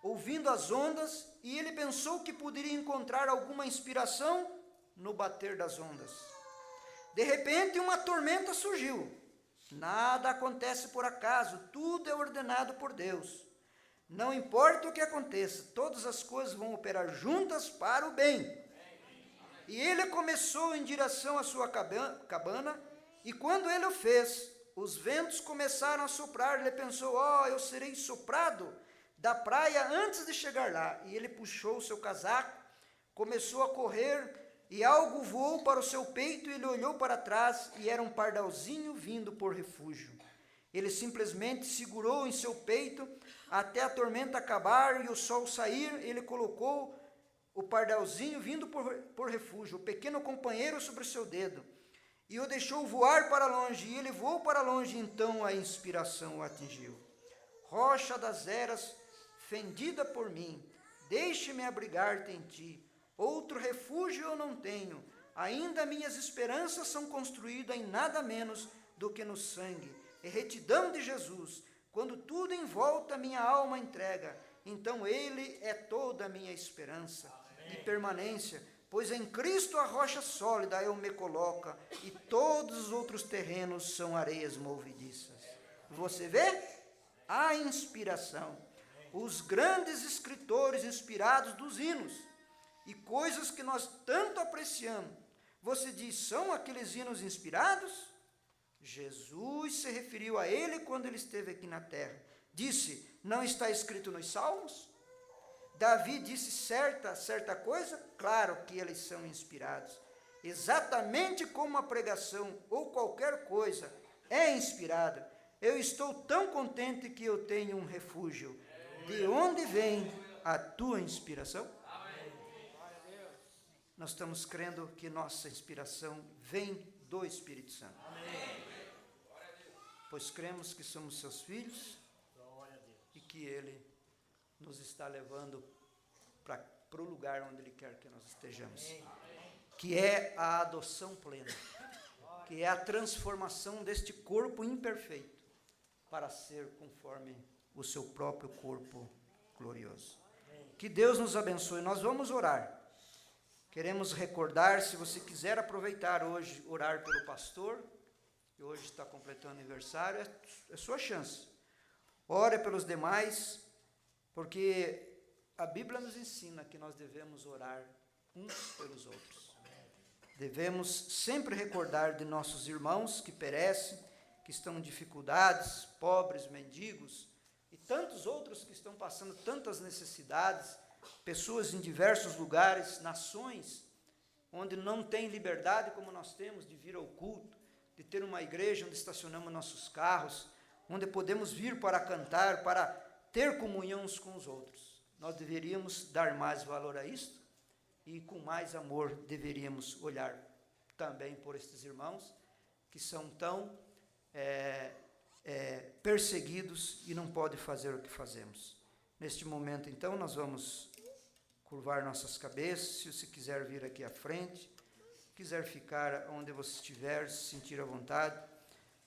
ouvindo as ondas, e ele pensou que poderia encontrar alguma inspiração no bater das ondas. De repente, uma tormenta surgiu. Nada acontece por acaso, tudo é ordenado por Deus. Não importa o que aconteça, todas as coisas vão operar juntas para o bem. E ele começou em direção à sua cabana, e quando ele o fez, os ventos começaram a soprar. Ele pensou: eu serei soprado da praia antes de chegar lá. E ele puxou o seu casaco, começou a correr, e algo voou para o seu peito, e ele olhou para trás, e era um pardalzinho vindo por refúgio. Ele simplesmente segurou em seu peito até a tormenta acabar e o sol sair. Ele colocou o pardalzinho vindo por refúgio, o pequeno companheiro, sobre o seu dedo, e o deixou voar para longe. E ele voou para longe, e então a inspiração o atingiu. Rocha das eras, fendida por mim, deixe-me abrigar-te em ti. Outro refúgio eu não tenho, ainda minhas esperanças são construídas em nada menos do que no sangue e retidão de Jesus. Quando tudo em volta minha alma entrega, então ele é toda a minha esperança e permanência, pois em Cristo a rocha sólida eu me coloco, e todos os outros terrenos são areias movediças. Você vê? A inspiração. Os grandes escritores inspirados dos hinos, e coisas que nós tanto apreciamos. Você diz: são aqueles hinos inspirados? Jesus se referiu a ele quando ele esteve aqui na terra. Disse: não está escrito nos Salmos? Davi disse certa coisa? Claro que eles são inspirados. Exatamente como a pregação ou qualquer coisa é inspirada. Eu estou tão contente que eu tenho um refúgio. De onde vem a tua inspiração? Nós estamos crendo que nossa inspiração vem do Espírito Santo. Pois cremos que somos seus filhos e que Ele nos está levando para o lugar onde Ele quer que nós estejamos, que é a adoção plena, que é a transformação deste corpo imperfeito para ser conforme o seu próprio corpo glorioso. Que Deus nos abençoe. Nós vamos orar. Queremos recordar, se você quiser aproveitar hoje, orar pelo pastor, que hoje está completando aniversário, é sua chance. Ore pelos demais, porque a Bíblia nos ensina que nós devemos orar uns pelos outros. Devemos sempre recordar de nossos irmãos que perecem, que estão em dificuldades, pobres, mendigos, e tantos outros que estão passando tantas necessidades, pessoas em diversos lugares, nações, onde não tem liberdade como nós temos de vir ao culto, de ter uma igreja onde estacionamos nossos carros, onde podemos vir para cantar, para ter comunhão uns com os outros. Nós deveríamos dar mais valor a isto e com mais amor deveríamos olhar também por estes irmãos que são tão perseguidos e não podem fazer o que fazemos. Neste momento, então, nós vamos curvar nossas cabeças. Se você quiser vir aqui à frente, quiser ficar onde você estiver, se sentir à vontade.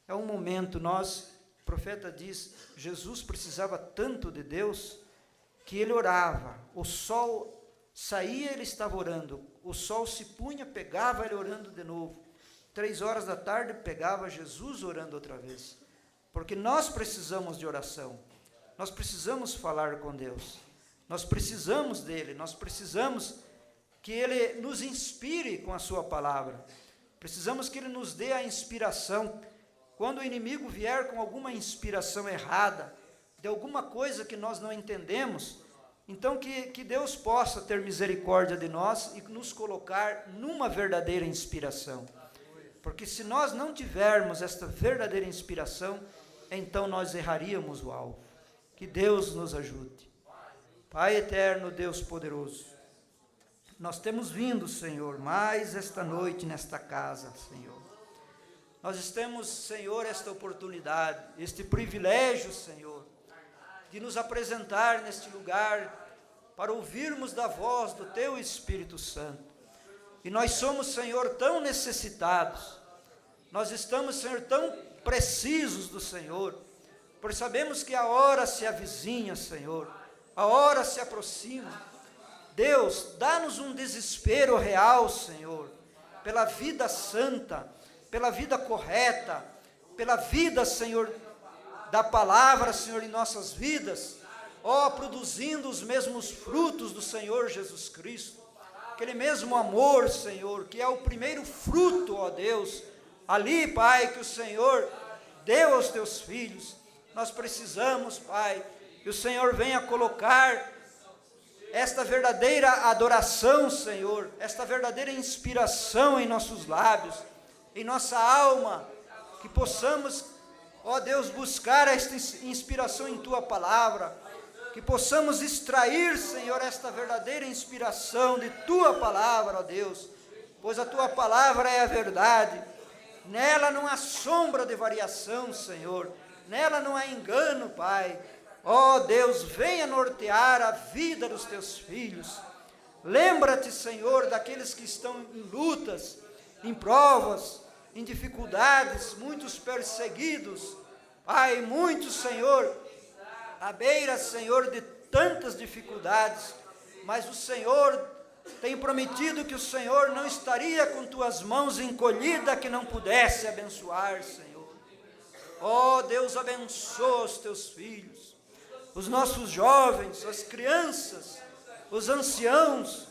É um momento, o profeta diz, Jesus precisava tanto de Deus, que ele orava, o sol saía, ele estava orando, o sol se punha, pegava ele orando de novo, 3 horas da tarde, pegava Jesus orando outra vez, porque nós precisamos de oração, nós precisamos falar com Deus, nós precisamos dele, nós precisamos que ele nos inspire com a sua palavra, precisamos que ele nos dê a inspiração. Quando o inimigo vier com alguma inspiração errada, de alguma coisa que nós não entendemos, então que Deus possa ter misericórdia de nós e nos colocar numa verdadeira inspiração. Porque se nós não tivermos esta verdadeira inspiração, então nós erraríamos o alvo. Que Deus nos ajude. Pai eterno, Deus poderoso, nós temos vindo, Senhor, mais esta noite nesta casa, Senhor. Nós temos, Senhor, esta oportunidade, este privilégio, Senhor, de nos apresentar neste lugar para ouvirmos da voz do Teu Espírito Santo. E nós somos, Senhor, tão necessitados, nós estamos, Senhor, tão precisos do Senhor, pois sabemos que a hora se avizinha, Senhor, a hora se aproxima. Deus, dá-nos um desespero real, Senhor, pela vida santa, pela vida correta, pela vida, Senhor, da palavra, Senhor, em nossas vidas, produzindo os mesmos frutos do Senhor Jesus Cristo, aquele mesmo amor, Senhor, que é o primeiro fruto, ó Deus, ali, Pai, que o Senhor deu aos Teus filhos. Nós precisamos, Pai, que o Senhor venha colocar esta verdadeira adoração, Senhor, esta verdadeira inspiração em nossos lábios, em nossa alma, que possamos, ó Deus, buscar esta inspiração em Tua palavra, que possamos extrair, Senhor, esta verdadeira inspiração de Tua palavra, ó Deus, pois a Tua palavra é a verdade, nela não há sombra de variação, Senhor, nela não há engano, Pai. Ó Deus, venha nortear a vida dos Teus filhos, lembra-te, Senhor, daqueles que estão em lutas, em provas, em dificuldades, muitos perseguidos, Pai, muitos, Senhor, à beira, Senhor, de tantas dificuldades, mas o Senhor tem prometido que o Senhor não estaria com Tuas mãos encolhida que não pudesse abençoar, Senhor. Ó Deus, abençoa os Teus filhos, os nossos jovens, as crianças, os anciãos,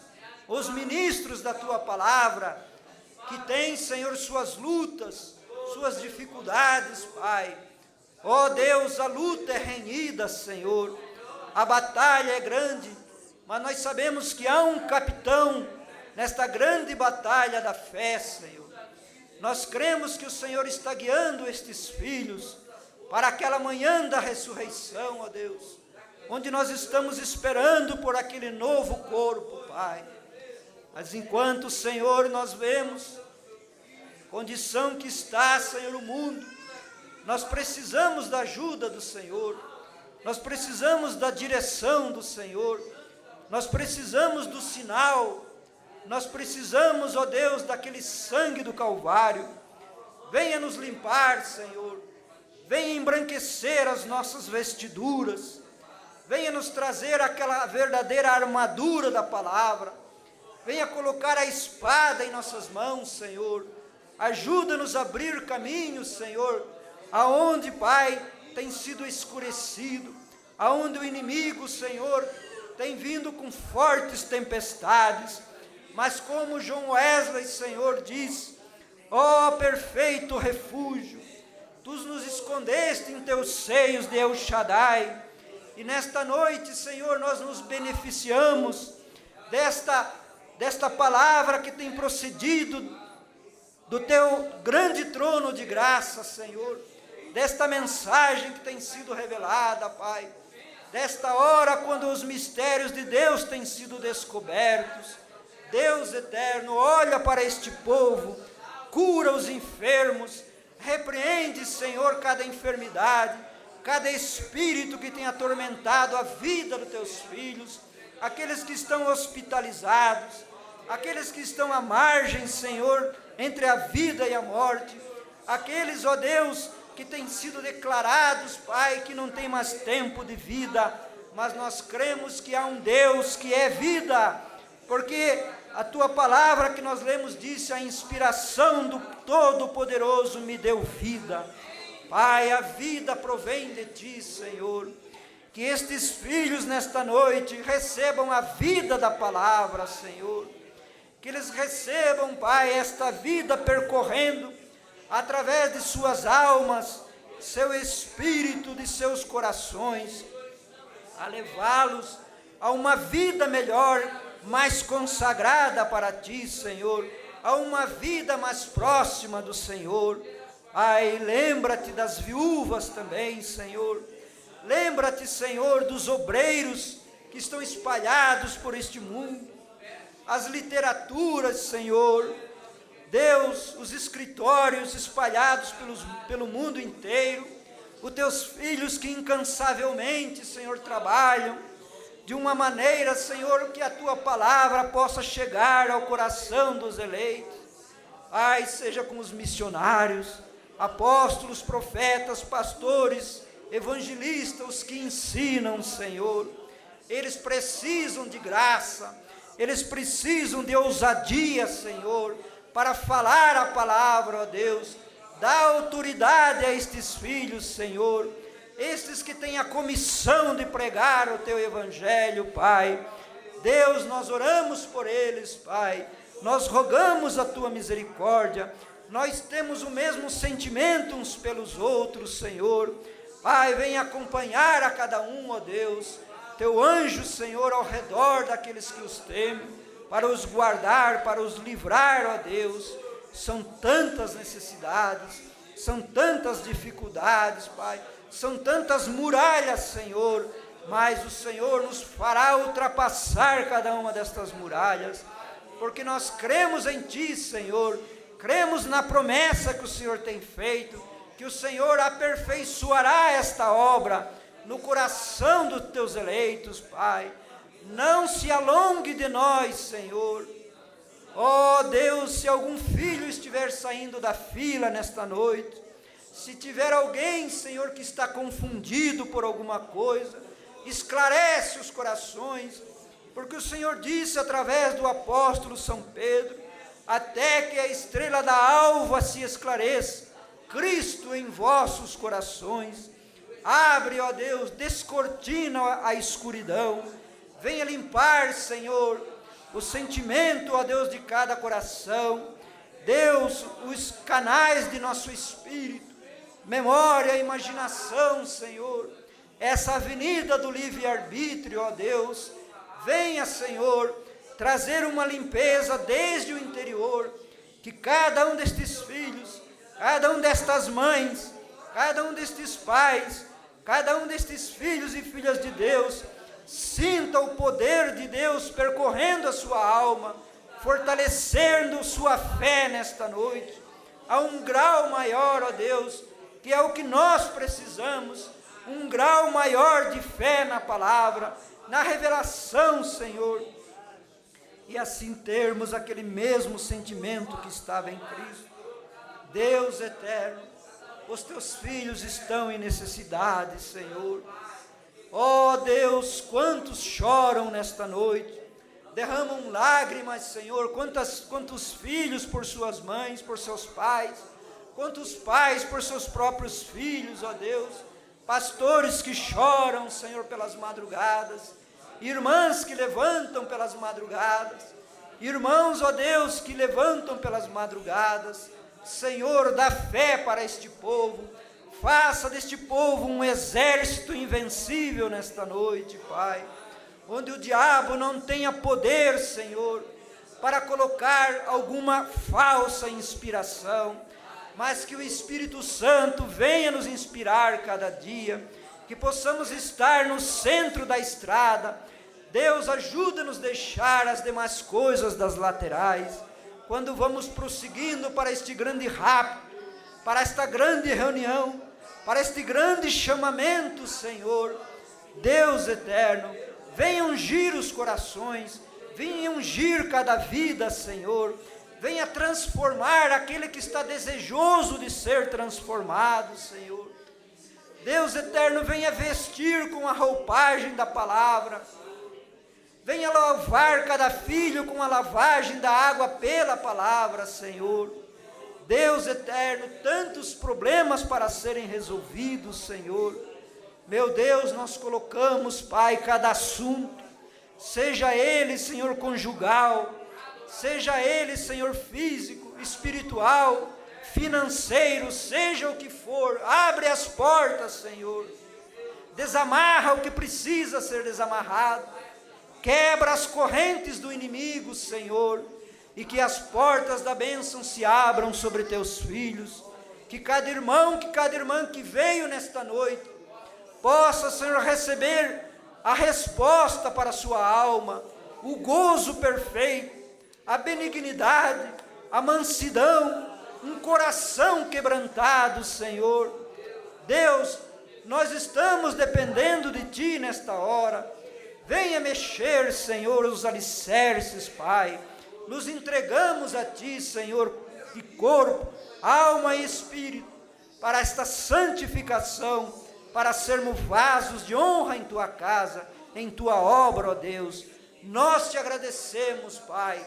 os ministros da Tua palavra, que têm, Senhor, suas lutas, suas dificuldades, Pai. Ó Deus, a luta é renhida, Senhor, a batalha é grande, mas nós sabemos que há um capitão nesta grande batalha da fé, Senhor. Nós cremos que o Senhor está guiando estes filhos para aquela manhã da ressurreição, ó Deus, onde nós estamos esperando por aquele novo corpo, Pai. Mas enquanto, Senhor, nós vemos a condição que está, Senhor, o mundo, nós precisamos da ajuda do Senhor, nós precisamos da direção do Senhor, nós precisamos do sinal, nós precisamos, ó Deus, daquele sangue do Calvário. Venha nos limpar, Senhor, venha embranquecer as nossas vestiduras, venha nos trazer aquela verdadeira armadura da palavra, venha colocar a espada em nossas mãos, Senhor, ajuda-nos a abrir caminhos, Senhor, aonde, Pai, tem sido escurecido, aonde o inimigo, Senhor, tem vindo com fortes tempestades, mas como John Wesley, Senhor, diz: ó perfeito refúgio, Tu nos escondeste em Teus seios de El Shaddai, e nesta noite, Senhor, nós nos beneficiamos desta palavra que tem procedido do Teu grande trono de graça, Senhor, desta mensagem que tem sido revelada, Pai, desta hora quando os mistérios de Deus têm sido descobertos. Deus eterno, olha para este povo, cura os enfermos, repreende, Senhor, cada enfermidade, cada espírito que tem atormentado a vida dos Teus filhos, aqueles que estão hospitalizados, aqueles que estão à margem, Senhor, entre a vida e a morte, aqueles, ó Deus, que têm sido declarados, Pai, que não tem mais tempo de vida, mas nós cremos que há um Deus que é vida, porque a Tua palavra que nós lemos disse: a inspiração do Todo-Poderoso me deu vida. Pai, a vida provém de Ti, Senhor. Que estes filhos nesta noite recebam a vida da palavra, Senhor. Que eles recebam, Pai, esta vida percorrendo através de suas almas, seu espírito, de seus corações, a levá-los a uma vida melhor, mais consagrada para Ti, Senhor, a uma vida mais próxima do Senhor. Pai, lembra-te das viúvas também, Senhor. Lembra-te, Senhor, dos obreiros que estão espalhados por este mundo, as literaturas, Senhor, Deus, os escritórios espalhados pelo mundo inteiro, os Teus filhos que incansavelmente, Senhor, trabalham de uma maneira, Senhor, que a Tua palavra possa chegar ao coração dos eleitos. Pai, seja com os missionários, apóstolos, profetas, pastores, evangelistas, os que ensinam, Senhor. Eles precisam de graça, eles precisam de ousadia, Senhor, para falar a palavra, ó Deus. Dá autoridade a estes filhos, Senhor, estes que têm a comissão de pregar o Teu Evangelho, Pai. Deus, nós oramos por eles, Pai, nós rogamos a Tua misericórdia, nós temos o mesmo sentimento uns pelos outros, Senhor. Pai, vem acompanhar a cada um, ó Deus, Teu anjo, Senhor, ao redor daqueles que os temem, para os guardar, para os livrar, ó Deus. São tantas necessidades, são tantas dificuldades, Pai, são tantas muralhas, Senhor, mas o Senhor nos fará ultrapassar cada uma destas muralhas, porque nós cremos em Ti, Senhor, cremos na promessa que o Senhor tem feito, que o Senhor aperfeiçoará esta obra no coração dos Teus eleitos, Pai. Não se alongue de nós, Senhor. Ó Deus, se algum filho estiver saindo da fila nesta noite, se tiver alguém, Senhor, que está confundido por alguma coisa, esclarece os corações, porque o Senhor disse através do apóstolo São Pedro: até que a estrela da alva se esclareça, Cristo em vossos corações. Abre, ó Deus, descortina a escuridão, venha limpar, Senhor, o sentimento, ó Deus, de cada coração. Deus, os canais de nosso espírito, memória, imaginação, Senhor, essa avenida do livre-arbítrio, ó Deus, venha, Senhor, trazer uma limpeza desde o interior, que cada um destes filhos, cada um destas mães, cada um destes pais, cada um destes filhos e filhas de Deus, sinta o poder de Deus percorrendo a sua alma, fortalecendo sua fé nesta noite, a um grau maior, ó Deus, que é o que nós precisamos, um grau maior de fé na palavra, na revelação, Senhor, e assim termos aquele mesmo sentimento que estava em Cristo. Deus eterno, os Teus filhos estão em necessidade, Senhor. Ó Deus, quantos choram nesta noite, derramam lágrimas, Senhor, quantos filhos por suas mães, por seus pais, quantos pais por seus próprios filhos, ó Deus, pastores que choram, Senhor, pelas madrugadas, irmãs que levantam pelas madrugadas, irmãos, ó Deus, que levantam pelas madrugadas. Senhor, dá fé para este povo, faça deste povo um exército invencível nesta noite, Pai, onde o diabo não tenha poder, Senhor, para colocar alguma falsa inspiração, mas que o Espírito Santo venha nos inspirar cada dia, que possamos estar no centro da estrada. Deus, ajuda-nos a deixar as demais coisas das laterais, quando vamos prosseguindo para este grande rapto, para esta grande reunião, para este grande chamamento, Senhor. Deus eterno, venha ungir os corações, venha ungir cada vida, Senhor, venha transformar aquele que está desejoso de ser transformado, Senhor. Deus eterno, venha vestir com a roupagem da palavra, venha lavar cada filho com a lavagem da água pela palavra, Senhor. Deus eterno, tantos problemas para serem resolvidos, Senhor. Meu Deus, nós colocamos, Pai, cada assunto, seja ele, Senhor, conjugal, seja ele, Senhor, físico, espiritual, financeiro, seja o que for, abre as portas, Senhor, desamarra o que precisa ser desamarrado, quebra as correntes do inimigo, Senhor, e que as portas da bênção se abram sobre teus filhos, que cada irmão, que cada irmã que veio nesta noite, possa, Senhor, receber a resposta para a sua alma, o gozo perfeito, a benignidade, a mansidão, um coração quebrantado, Senhor. Deus, nós estamos dependendo de Ti nesta hora. Venha mexer, Senhor, os alicerces, Pai. Nos entregamos a Ti, Senhor, de corpo, alma e espírito, para esta santificação, para sermos vasos de honra em Tua casa, em Tua obra, ó Deus. Nós Te agradecemos, Pai,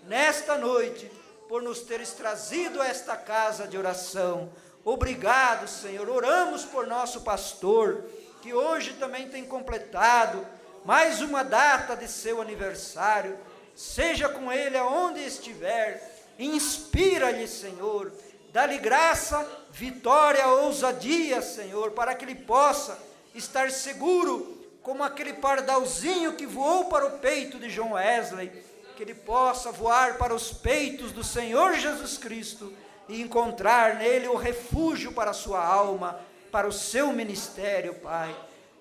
nesta noite, por nos teres trazido a esta casa de oração. Obrigado, Senhor. Oramos por nosso pastor, que hoje também tem completado mais uma data de seu aniversário. Seja com ele aonde estiver, inspira-lhe, Senhor, dá-lhe graça, vitória, ousadia, Senhor, para que ele possa estar seguro, como aquele pardalzinho que voou para o peito de John Wesley, que ele possa voar para os peitos do Senhor Jesus Cristo e encontrar nele o refúgio para a sua alma, para o seu ministério, Pai.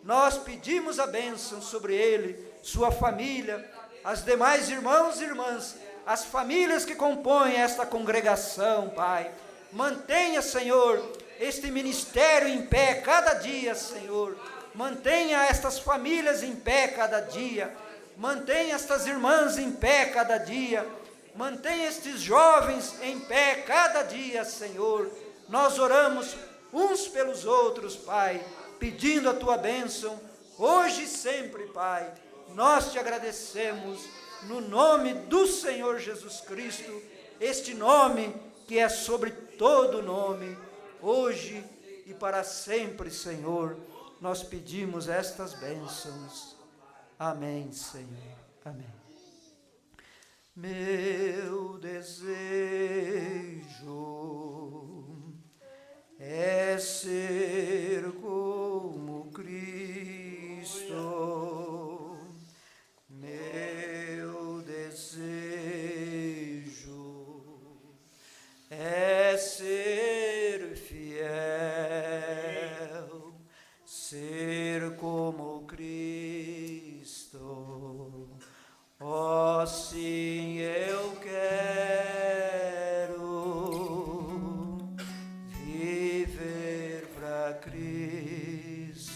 Nós pedimos a bênção sobre ele, sua família, as demais irmãos e irmãs, as famílias que compõem esta congregação, Pai. Mantenha, Senhor, este ministério em pé cada dia, Senhor. Mantenha estas famílias em pé cada dia. Mantenha estas irmãs em pé cada dia. Mantenha estes jovens em pé cada dia, Senhor. Nós oramos uns pelos outros, Pai, pedindo a Tua bênção, hoje e sempre, Pai. Nós Te agradecemos, no nome do Senhor Jesus Cristo, este nome que é sobre todo nome, hoje e para sempre, Senhor. Nós pedimos estas bênçãos. Amém, Senhor. Amém. Meu desejo é ser como Cristo. Meu desejo é ser fiel, ser como Cristo. Oh, sim, eu quero viver para Cristo,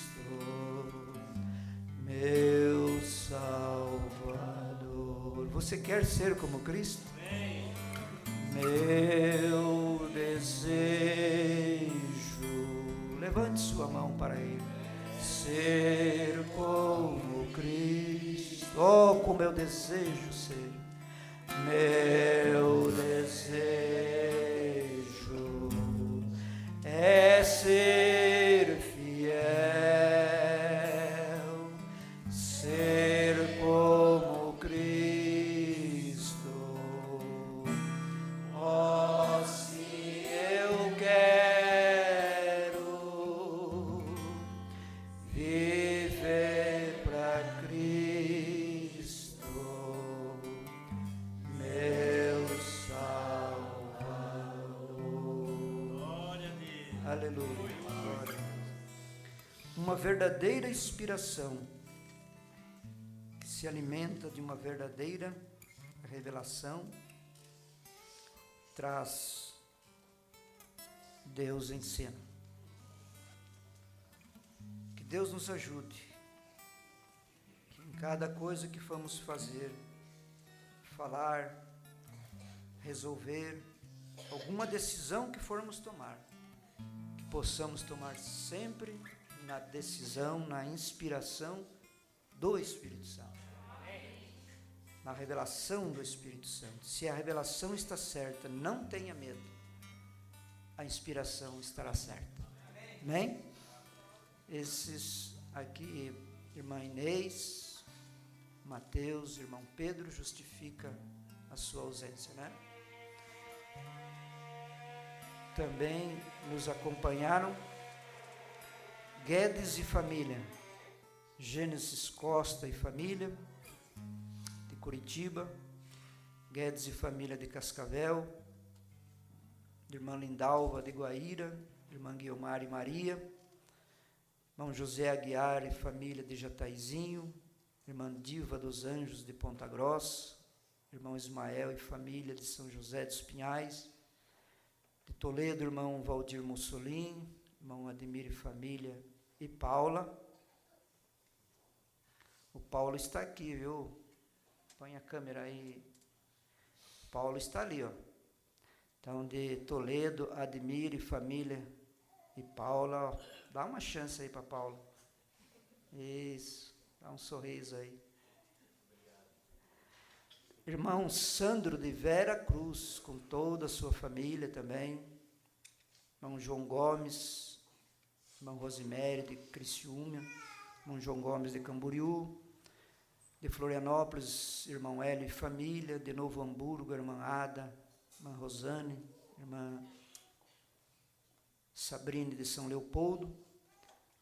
meu Salvador. Você quer ser como Cristo? Meu desejo, levante sua mão para Ele. Ser como Cristo. Oh, como eu desejo ser. Meu desejo é ser fiel, ser como Cristo, verdadeira inspiração, que se alimenta de uma verdadeira revelação, traz Deus em cena. Que Deus nos ajude, que em cada coisa que formos fazer, falar, resolver, alguma decisão que formos tomar, que possamos tomar sempre na decisão, na inspiração do Espírito Santo, na revelação do Espírito Santo. Se a revelação está certa, não tenha medo, a inspiração estará certa. Amém? Esses aqui, irmã Inês, Mateus, irmão Pedro, justifica a sua ausência, né? Também nos acompanharam Guedes e família, Gênesis Costa e família, de Curitiba, Guedes e família de Cascavel, irmã Lindalva de Guaíra, irmã Guiomar e Maria, irmão José Aguiar e família de Jataizinho, irmã Diva dos Anjos de Ponta Grossa, irmão Ismael e família de São José dos Pinhais, de Toledo, irmão Valdir Mussolini, irmão Ademir e família, e Paula. O Paulo está aqui, viu? Põe a câmera aí. Paulo está ali, ó. Então, de Toledo, Ademir e família, e Paula, ó. Dá uma chance aí para Paula. Isso, dá um sorriso aí. Irmão Sandro de Vera Cruz, com toda a sua família também. Irmão João Gomes, irmão Rosemary de Criciúma, irmão João Gomes de Camboriú, de Florianópolis, irmão Hélio e família, de Novo Hamburgo, irmã Ada, irmã Rosane, irmã Sabrine de São Leopoldo,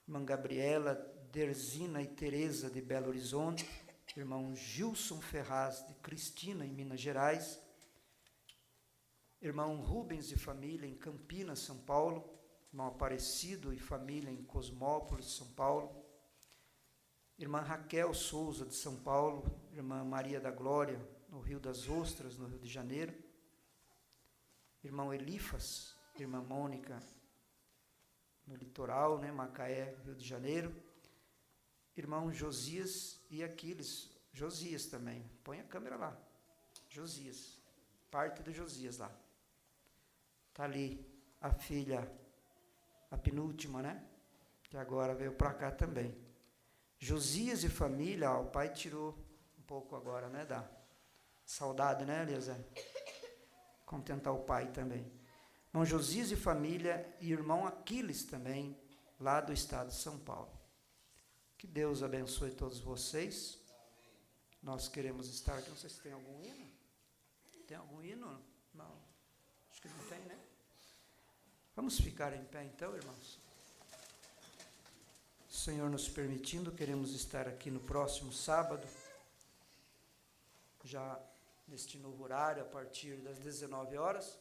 irmã Gabriela, Derzina e Tereza de Belo Horizonte, irmão Gilson Ferraz de Cristina, em Minas Gerais, irmão Rubens e família em Campinas, São Paulo, irmão Aparecido e família em Cosmópolis, São Paulo, irmã Raquel Souza de São Paulo, irmã Maria da Glória, no Rio das Ostras, no Rio de Janeiro, irmão Elifas, irmã Mônica, no litoral, né, Macaé, Rio de Janeiro, irmão Josias e Aquiles, Josias também, põe a câmera lá, Josias, parte do Josias lá, está ali a filha, a penúltima, né, que agora veio para cá também, Josias e família, ó, o pai tirou um pouco agora, né, da saudade, né, Elisa, contentar o pai também, irmão Josias e família e irmão Aquiles também, lá do estado de São Paulo. Que Deus abençoe todos vocês. Nós queremos estar aqui. Não sei se tem algum hino. Tem algum hino? Não. Acho que não tem, né? Vamos ficar em pé então, irmãos. Senhor nos permitindo, queremos estar aqui no próximo sábado, já neste novo horário, a partir das 19 horas,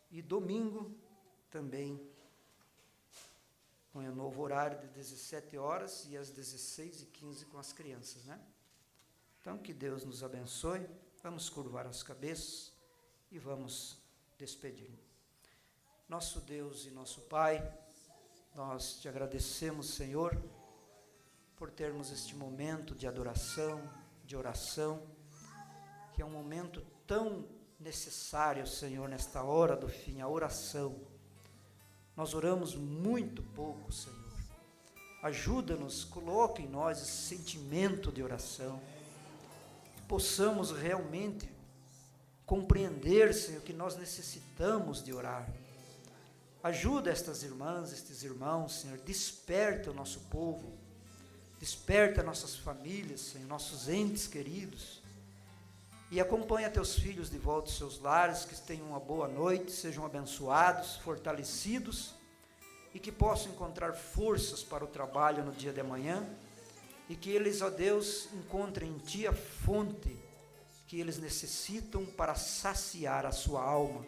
e domingo também, com o novo horário de 17 horas e às 16h15 com as crianças, né? Então, que Deus nos abençoe, vamos curvar as cabeças e vamos despedir. Nosso Deus e nosso Pai, nós te agradecemos, Senhor, por termos este momento de adoração, de oração, que é um momento tão necessário, Senhor, nesta hora do fim, a oração. Nós oramos muito pouco, Senhor. Ajuda-nos, coloca em nós esse sentimento de oração, que possamos realmente compreender, Senhor, que nós necessitamos de orar. Ajuda estas irmãs, estes irmãos, Senhor, desperta o nosso povo, desperta nossas famílias, Senhor, nossos entes queridos, e acompanha teus filhos de volta aos seus lares, que tenham uma boa noite, sejam abençoados, fortalecidos, e que possam encontrar forças para o trabalho no dia de amanhã, e que eles, ó Deus, encontrem em Ti a fonte que eles necessitam para saciar a sua alma,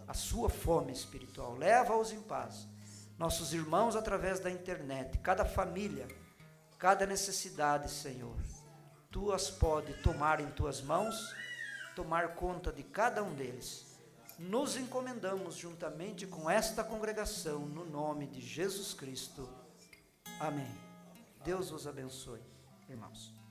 a sua fome espiritual. Leva-os em paz, nossos irmãos através da internet, cada família, cada necessidade, Senhor, Tu as pode tomar em Tuas mãos, tomar conta de cada um deles. Nos encomendamos juntamente com esta congregação, no nome de Jesus Cristo. Amém. Deus os abençoe, irmãos.